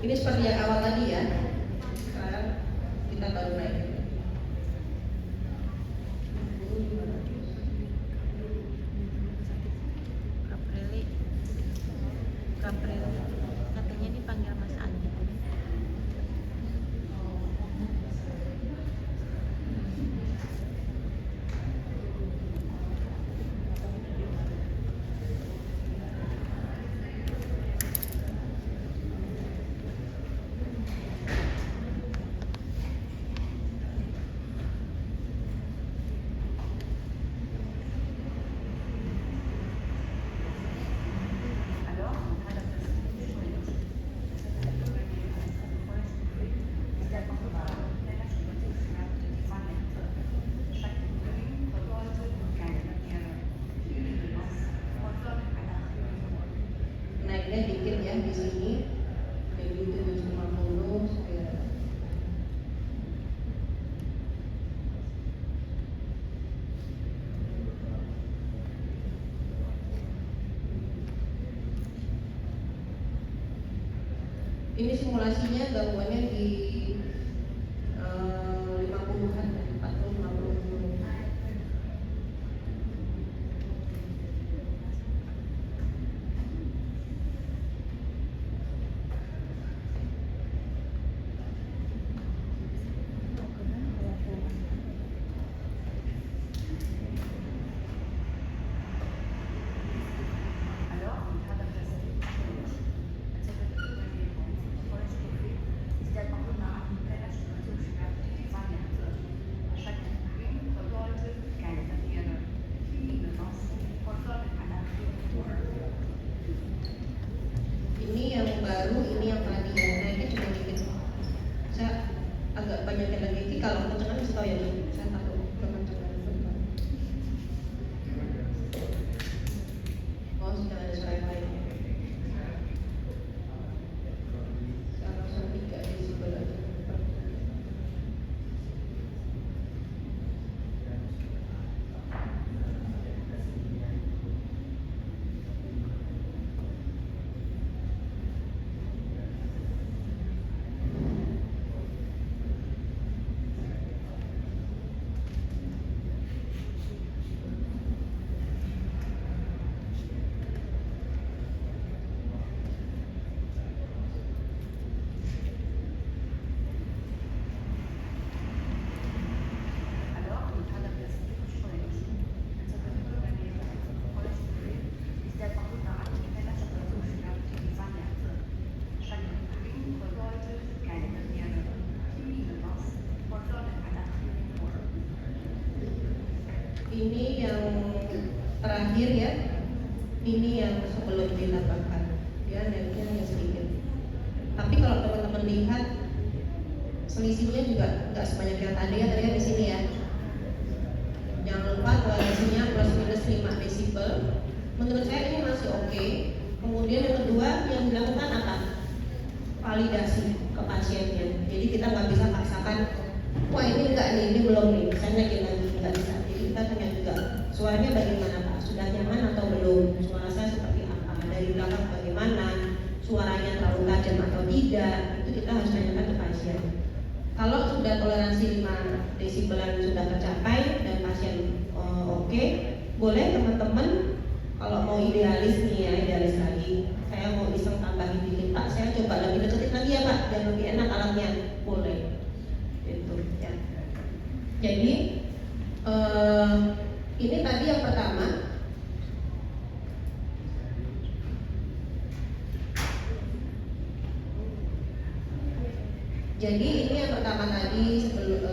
Ini seperti yang awal tadi ya. Sekarang kita baru naik. Aprili Ini simulasinya gangguannya di 50-an, 40-50. Alors, en cas d'interception,是在保护哪里？大家只能就是发颜色。chaque crème récolte gagne la pierre. Une lance contrôle à la Ini yang baru, ini yang tadi ya. Naiknya cuma dikit. Saya agak banyak yang lagi. Kalau kencengan bisa tahu ya, Bu. Saya takut kekencengan. Oh, sudah ada suara yang lain. Saya langsung 3 desibel aja. Alors, en cas d'interception,是在保护哪里？大家只能就是发颜色。chaque crème récolte gagne la pierre. Une lance contrôle à la Ini yang terakhir ya. Ini yang sebelum ditambahkan. Ya, naiknya hanya sedikit. Tapi kalau teman-teman lihat selisihnya juga nggak sebanyak yang tadi ya. Tadi kan di sini ya. Jangan lupa toleransinya plus minus 5 desibel. Menurut saya ini masih oke. Kemudian yang kedua yang dilakukan apa? Validasi ke pasiennya. Jadi kita nggak bisa paksakan, wah ini enggak nih, ini belum nih, saya naikin lagi, nggak bisa. Jadi kita tanya juga, suaranya bagaimana Pak? Sudah nyaman atau belum? Suara saya seperti apa? Dari belakang bagaimana? Suaranya terlalu tajam atau tidak? Itu kita harus tanyakan ke pasien. Kalau sudah toleransi 5 desibelan sudah tercapai dan pasien oke, boleh teman-teman kalau mau idealis nih ya, idealis lagi. Saya mau iseng tambahin dikit Pak, saya coba lagi deketin lagi ya Pak, biar lebih enak alatnya. Boleh. Itu ya. Jadi ini tadi yang pertama. Jadi ini yang pertama tadi sebelum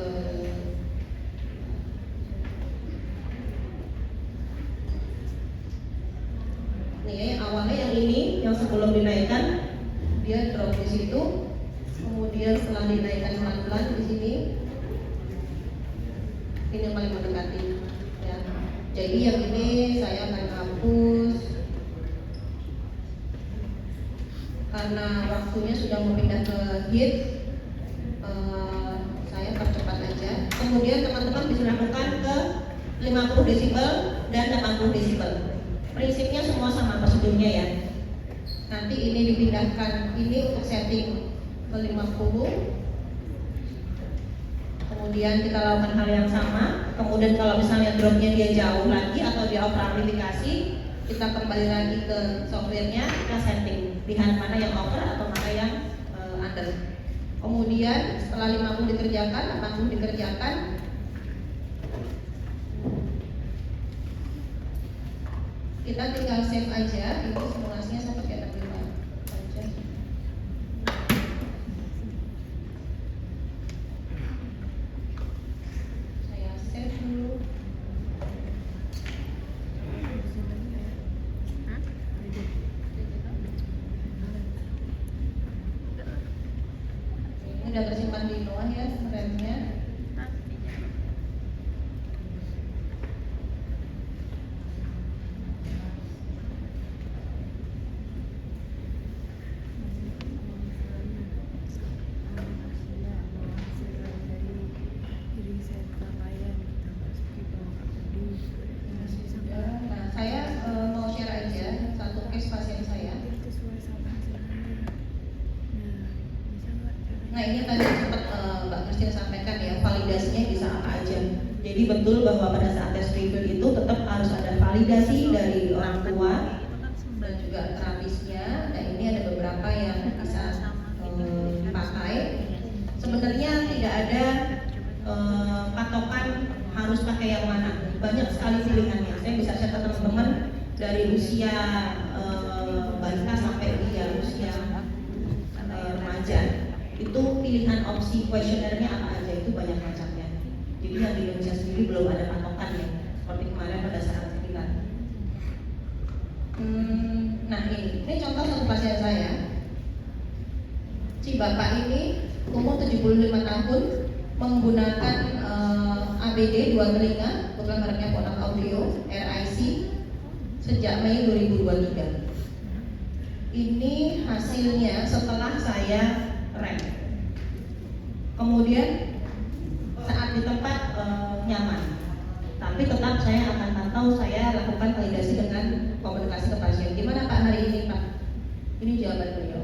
nih awalnya yang ini yang sebelum dinaikkan dia drop di situ, kemudian setelah dinaikkan pelan-pelan di sini ini yang paling mendekati ya. Jadi yang ini saya akan hapus karena waktunya sudah mau pindah ke hit. Saya percepat aja. Kemudian teman-teman bisa lakukan ke 50 desibel dan 80 desibel. Prinsipnya semua sama prosedurnya ya. Nanti ini dipindahkan, ini untuk setting ke 50. Kemudian kita lakukan hal yang sama. Kemudian kalau misalnya dropnya dia jauh lagi atau dia over amplifikasi, kita kembali lagi ke softwarenya, kita setting lihat mana yang over atau mana yang under. Kemudian setelah 50 dikerjakan, 80 dikerjakan, kita tinggal save aja. Itu simulasinya saya pakai terlibat aja. Saya save dulu. Ini udah tersimpan di bawah ya remnya. Nah, saya mau share aja satu case pasien saya. Nah ini tadi sempat Mbak Christine sampaikan ya, validasinya bisa apa aja. Jadi betul bahwa pada saat tes review itu tetap harus ada validasi dari orang tua dan juga terapisnya. Nah ini ada beberapa yang bisa dipakai. Sebenarnya tidak ada patokan harus pakai yang mana. Banyak sekali pilihannya. Saya bisa share ke teman-teman dari usia balita sampai usia remaja. Itu pilihan opsi kuesionernya apa aja, itu banyak macamnya. Jadi yang di Indonesia sendiri belum ada patokan ya, seperti kemarin pada saat seminar. Nah ini contoh satu pasien saya. Si bapak ini umur 75 tahun, menggunakan ABD 2 telinga, bukan mereknya Phonak Audio, RIC, sejak Mei 2023. Ini hasilnya setelah saya rem. Kemudian saat di tempat nyaman, tapi tetap saya akan pantau, saya lakukan validasi dengan komunikasi ke pasien. Gimana Pak hari ini Pak? Ini jawaban beliau.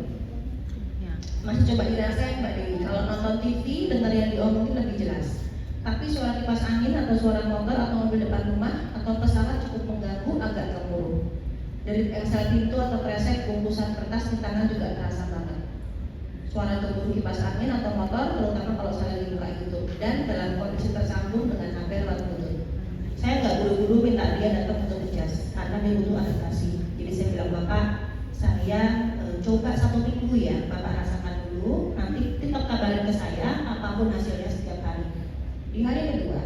Masih coba dirasain Mbak Dewi. Kalau nonton TV, dengar yang diomongin lebih jelas. Tapi suara kipas angin atau suara motor atau mobil depan rumah atau pesawat cukup mengganggu, agak gemuruh. Dari engsel pintu atau kresek bungkusan kertas di tangan juga terasa banget. Suara gemuruh kipas angin atau motor, terutama kalau saya lagi buka YouTube dan dalam kondisi tersambung dengan HP lewat Bluetooth. Saya nggak buru-buru minta dia datang untuk adjust karena dia butuh adaptasi. Jadi saya bilang Bapak, saya coba 1 minggu ya, Bapak rasakan dulu. Nanti tetap kabarin ke saya apapun hasilnya setiap hari. Di hari kedua,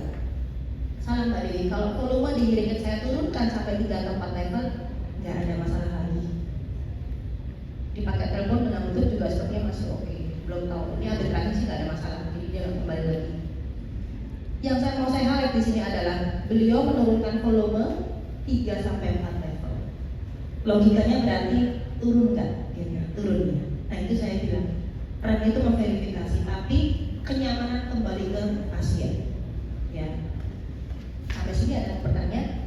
salam Mbak Dewi, kalau volume di hearing saya turunkan sampai 3 atau 4 level, nggak ada masalah lagi. Dipakai telepon dengan Bluetooth juga sepertinya masih oke. Belum tahu. Ini ada terakhir sih nggak ada masalah. Jadi dia nggak kembali lagi. Yang saya mau saya highlight di sini adalah beliau menurunkan volume 3 sampai 4 level. Logikanya berarti turun nggak? Ya, turun. Nah itu saya bilang. Rem itu memverifikasi, tapi kenyamanan kembali ke pasien. Ya. Sampai sini ada pertanyaan?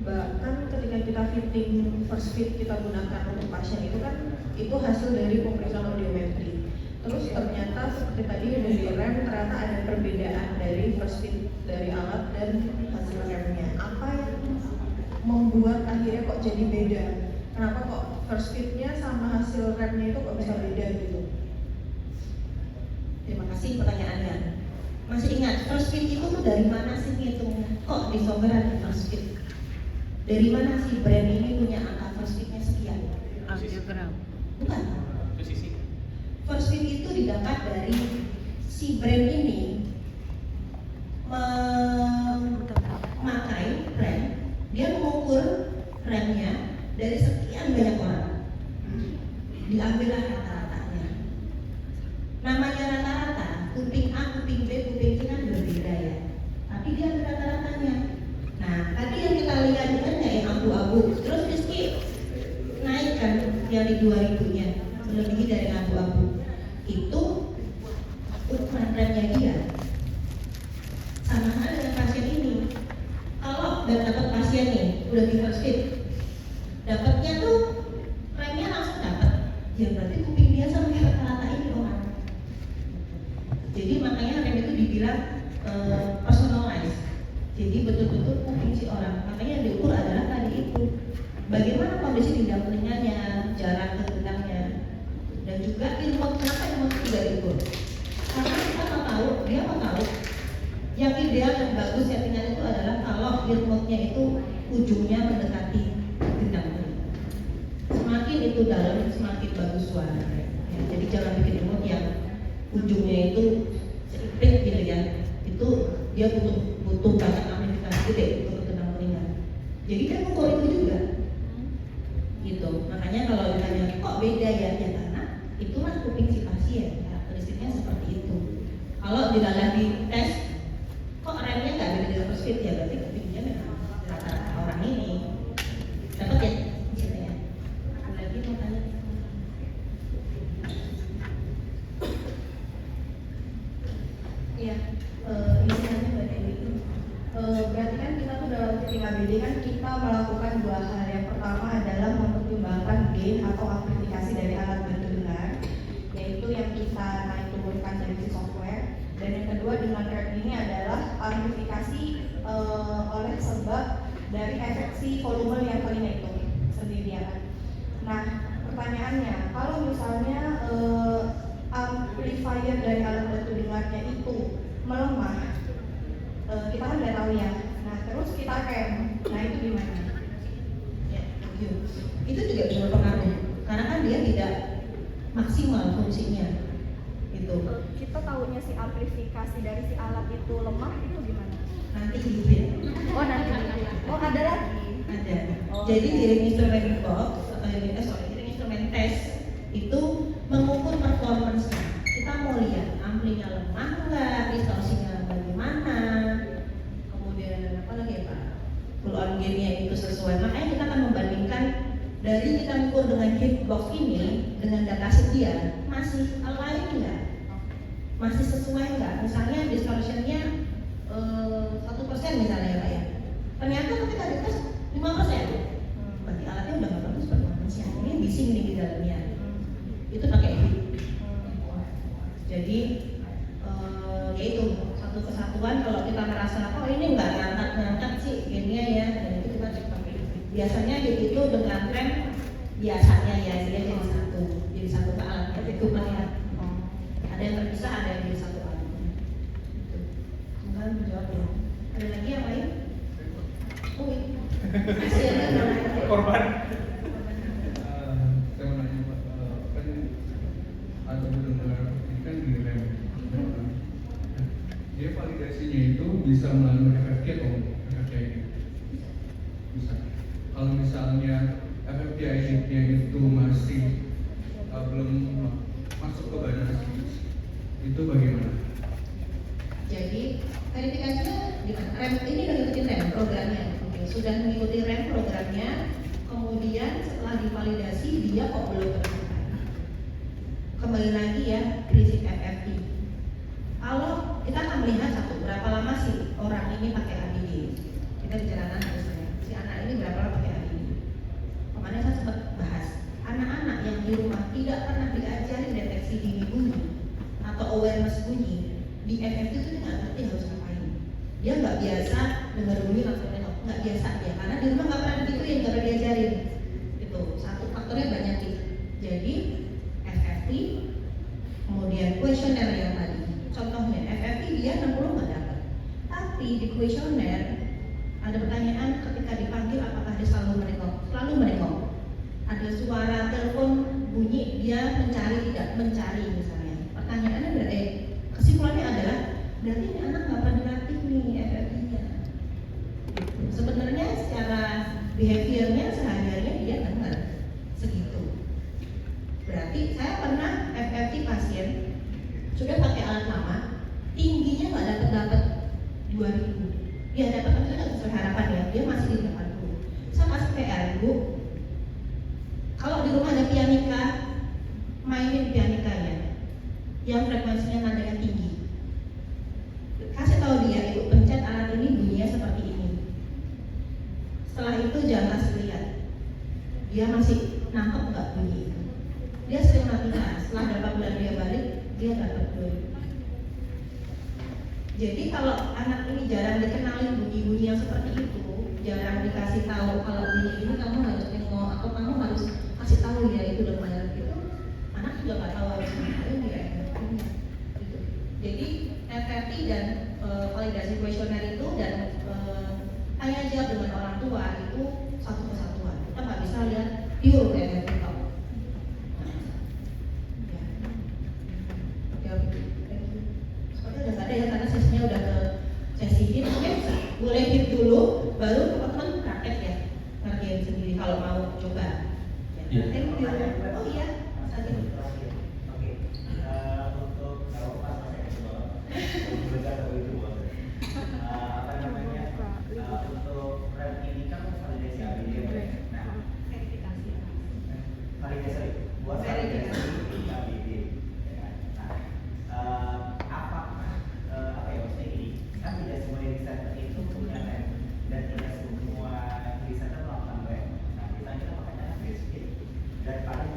Bahkan ketika kita fitting first fit kita gunakan untuk pasien itu kan itu hasil dari pemeriksaan audiometri. Terus ternyata seperti tadi udah di rem ternyata ada perbedaan dari first fit dari alat dan hasil remnya. Apa yang membuat akhirnya kok jadi beda? Kenapa kok first fitnya sama hasil remnya itu kok bisa beda gitu? Terima kasih pertanyaannya. Masih ingat first fit itu tuh dari mana sih ngitungnya? Kok di software ada first fit? Dari mana sih brand ini punya angka first fitnya sekian? Audiogram. Bukan. Posisi. First fit itu didapat dari si brand ini memakai rem, dia mengukur remnya dari sekian banyak orang. Diambillah rata-ratanya. Namanya rata-rata, kuping A, kuping B, kuping C kan berbeda ya. Tapi dia ambil rata-ratanya. Nah, tadi yang kita lihat kan yang abu-abu, terus Rizky naikkan dari 2000-nya, melebihi dari abu-abu. Itu ukuran remnya dia. Sama halnya dengan pasien ini. Kalau udah dapat pasien nih, udah di first fit, dapatnya tuh remnya langsung dapat. Ya berarti kuping dia sama kayak rata-rata ini orang. Jadi makanya rem itu dibilang personalized. Jadi betul-betul kuping si orang. Makanya yang diukur adalah tadi itu bagaimana kondisi tindak telinganya, jarak ke telinganya, dan juga remote. Kenapa remote juga diukur? Karena kita mau tahu, dia mau tahu yang ideal yang bagus settingan itu adalah kalau remote-nya itu ujungnya mendekati gendang telinga. Semakin itu dalam, semakin bagus suaranya. Ya, jadi jangan bikin remote yang ujungnya itu sempit gitu ya. Itu dia butuh banyak amplifikasi gede untuk gendang telinga. Jadi kan ukur itu juga. Gitu. Makanya kalau ditanya kok beda ya karena itulah kuping si pasien. Karakteristiknya seperti itu. Kalau dilalah di tes kok remnya nggak beda dengan first fit ya berarti kupingnya memang rata-rata orang ini dapat ya? Gitu ya. Lagi mau tanya. atau amplifikasi dari alat bantu dengar, yaitu yang kita naik turunkan dari si software. Dan yang kedua dengan rem ini adalah amplifikasi oleh sebab dari efek si volume yang kalian itu sendirian. Nah, pertanyaannya, kalau misalnya amplifier dari alat bantu dengarnya itu melemah, kita kan udah tahu ya. Nah, terus kita rem. Nah, itu gimana? Ya, thank you. Itu juga bisa berpengaruh karena kan dia tidak maksimal fungsinya. Itu Kita tahunya si amplifikasi dari si alat itu lemah itu gimana? nanti hibrid. Oh nanti. Oh ada lagi. Ada. Oh, Jadi iya. di instrumen box atau di instrumen tes itu mengukur performance-nya. Kita mau lihat amplinya lemah nggak, distorsinya bagaimana, kemudian apa lagi ya Pak? Pull on gain-nya itu sesuai. Makanya kita akan membandingkan dari kita ukur dengan hitbox ini dengan datasheet dia masih align nggak, masih sesuai nggak? Misalnya distortionnya 1% misalnya ya Pak ya. Ternyata ketika dites 5%, berarti alatnya udah nggak bagus performance-nya. Ini bising nih di dalamnya. Itu pakai hit. Jadi yaitu satu kesatuan. Kalau kita merasa oh ini nggak ngangkat sih gainnya ya, dan itu kita cek pakai hit. Biasanya hit itu dengan rem biasanya ya dia jadi satu ke alat itu kan ya. Ada yang terpisah, ada yang jadi satu alat. Semoga menjawab ya. Ada lagi yang lain? Oh ini. Masih ada yang lain? Korban. Saya mau nanya Pak, kan atau benar ini kan di rem. Dia validasinya itu bisa melalui FFT atau FFT ini? Bisa. Kalau misalnya FFT nya itu masih belum masuk ke badan itu bagaimana? Jadi verifikasinya dengan rem ini udah ngikutin rem programnya. Oke, sudah mengikuti rem programnya. Kemudian setelah divalidasi dia kok belum tercapai. Kembali lagi ya prinsip FFT. Kalau kita akan melihat berapa lama sih orang ini pakai ABD. Kita bicara anak misalnya. Si anak ini berapa lama pakai ABD. Kemarin saya sempat bahas anak-anak yang di rumah tidak pernah diajarin deteksi dini bunyi atau awareness bunyi. Di FFT itu dia nggak ngerti harus ngapain. Dia nggak biasa dengar bunyi langsung nengok, nggak biasa dia karena di rumah nggak pernah digituin, nggak pernah diajarin. Itu satu faktornya banyak sih. Jadi FFT, kemudian kuesioner yang tadi. Contohnya FFT dia 60 nggak dapat, tapi di kuesioner ada pertanyaan ketika dipanggil apakah dia selalu menengok, selalu menengok. Ada suara telepon bunyi dia mencari tidak mencari misalnya. Pertanyaannya berarti kesimpulannya adalah berarti ini anak nggak pernah dilatih nih FFT-nya. Sebenarnya secara behaviornya sehari-harinya dia dengar segitu. Berarti saya pernah FFT pasien sudah pakai alat lama, tingginya nggak dapat 2000. Dia dapat tapi nggak sesuai harapan ya, dia masih di 80. Saya kasih PR Bu. Kalau di rumah ada pianika, mainin pianikanya yang frekuensinya nadanya tinggi. Kasih tahu dia, Ibu pencet alat ini bunyinya seperti ini. Setelah itu jangan kasih lihat. Dia masih nangkep nggak bunyi itu. Dia sering latihan. Setelah berapa bulan dia balik, dia dapat 2000. Jadi kalau anak ini jarang dikenalin bunyi-bunyi yang seperti itu, jarang dikasih tahu kalau bunyi ini kamu harus nengok atau kamu harus kasih tahu ya itu lumayan gitu, anak juga nggak tahu harus ngapain dia FFT-nya. Gitu. Jadi FFT dan validasi kuesioner itu dan tanya jawab dengan orang tua itu satu kesatuan. Kita nggak bisa lihat pure FFT kok. Jawab itu. Soalnya udah nggak ada ya karena sesinya udah ke sesi hit. Mungkin boleh hit dulu, baru teman-teman praktek ya ngerjain sendiri kalau mau coba. Ya. Thank you. Oh iya, tadi. Oke, untuk kalau pas saya kedua, apa namanya? Untuk rem ini kan validasi ABD. Nah, validasi buat validasi ABD. Nah, apakah apa ya maksudnya ini? Kan tidak semua data center itu punya rem dan tidak semua data center melakukan rem. Nah, kita pakai basic dan paling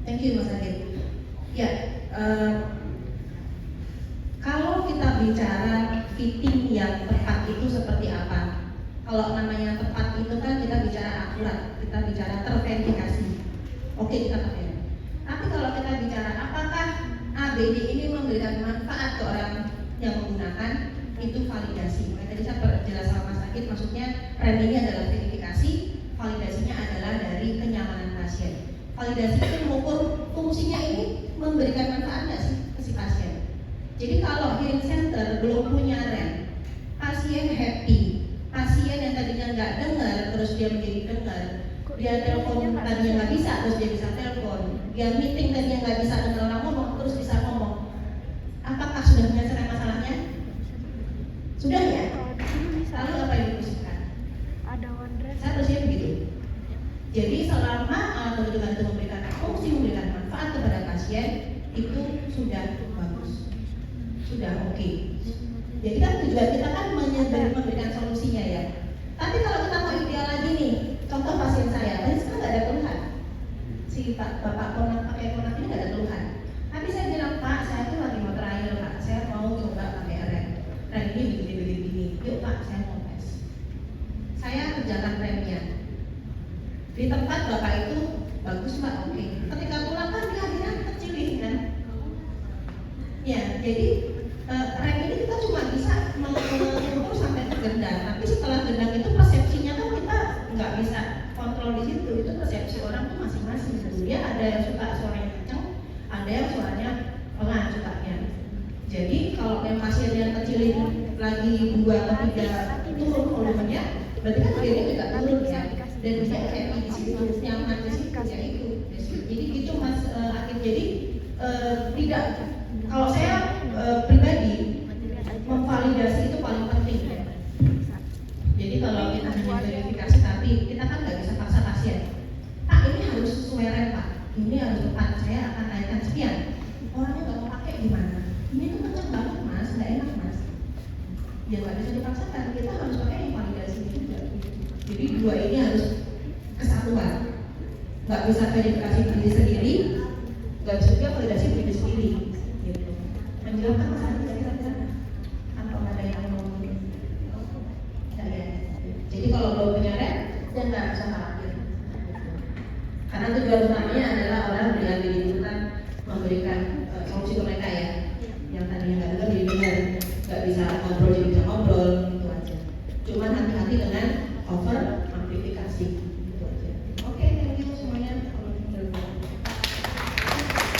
Thank you Mas Adit. Ya, kalau kita bicara fitting yang tepat itu seperti apa? Kalau namanya tepat itu kan kita bicara akurat, kita bicara terverifikasi. Oke, kita pakai. Tapi kalau kita bicara apakah ABD ini memberikan manfaat ke orang yang menggunakan, itu validasi. Makanya tadi saya perjelas sama Mas Akid, maksudnya rem ini adalah verifikasi, validasinya adalah dari kenyamanan pasien. Validasi itu mengukur fungsinya ini memberikan manfaat nggak sih ke si pasien. Jadi kalau hearing center belum punya rem, pasien happy, pasien yang tadinya nggak dengar terus dia menjadi dengar, dia telepon tadinya nggak bisa terus dia bisa telepon, dia meeting tadinya nggak bisa dengar orang ngomong terus bisa ngomong. Apakah sudah menyelesaikan masalahnya? Sudah ya? Lalu apa yang dibutuhkan? Ada one dress. Saya percaya begitu. Jadi selama alat perlindungan itu memberikan fungsi, memberikan manfaat kepada pasien, itu sudah bagus, sudah oke. Jadi kan tujuan kita kan memberikan solusinya ya. Tapi kalau kita mau ideal lagi nih, contoh pasien saya, tadi sekarang nggak ada keluhan. Si bapak konak pakai konak ini nggak ada keluhan. Tapi saya bilang, Pak, saya tuh lagi mau trial Pak, saya mau coba pakai rem. Rem ini begini. Yuk Pak, saya mau tes. Saya kerjakan remnya. Di tempat bapak itu bagus Mbak, oke. Ketika pulang kan dia akhirnya kecilin kan. Ya, jadi rem ini kita cuma bisa mengukur sampai ke gendang, tapi setelah gendang itu persepsinya kan kita nggak bisa kontrol di situ. Itu persepsi orang tuh masing-masing. Dia ada yang suka suaranya kencang, ada yang suaranya pelan sukanya. Jadi kalau yang pasien yang kecilin lagi 2 atau 3 turun volumenya, berarti kan akhirnya juga turun ya. Dan bisa happy di situ, nyaman di situ ya itu. Jadi gitu Mas Akid. Jadi tidak, kalau saya pribadi memvalidasi itu paling penting ya. Jadi kalau kita hanya verifikasi tapi kita kan nggak bisa paksa pasien. Pak ini harus sesuai rem Pak, ini harus tepat, saya akan naikkan sekian. Orangnya nggak mau pakai gimana? Ini tuh kencang banget Mas, nggak enak Mas. Ya nggak bisa dipaksakan, kita harus pakai yang validasi juga. Jadi dua ini harus kesatuan, nggak bisa verifikasi diri sendiri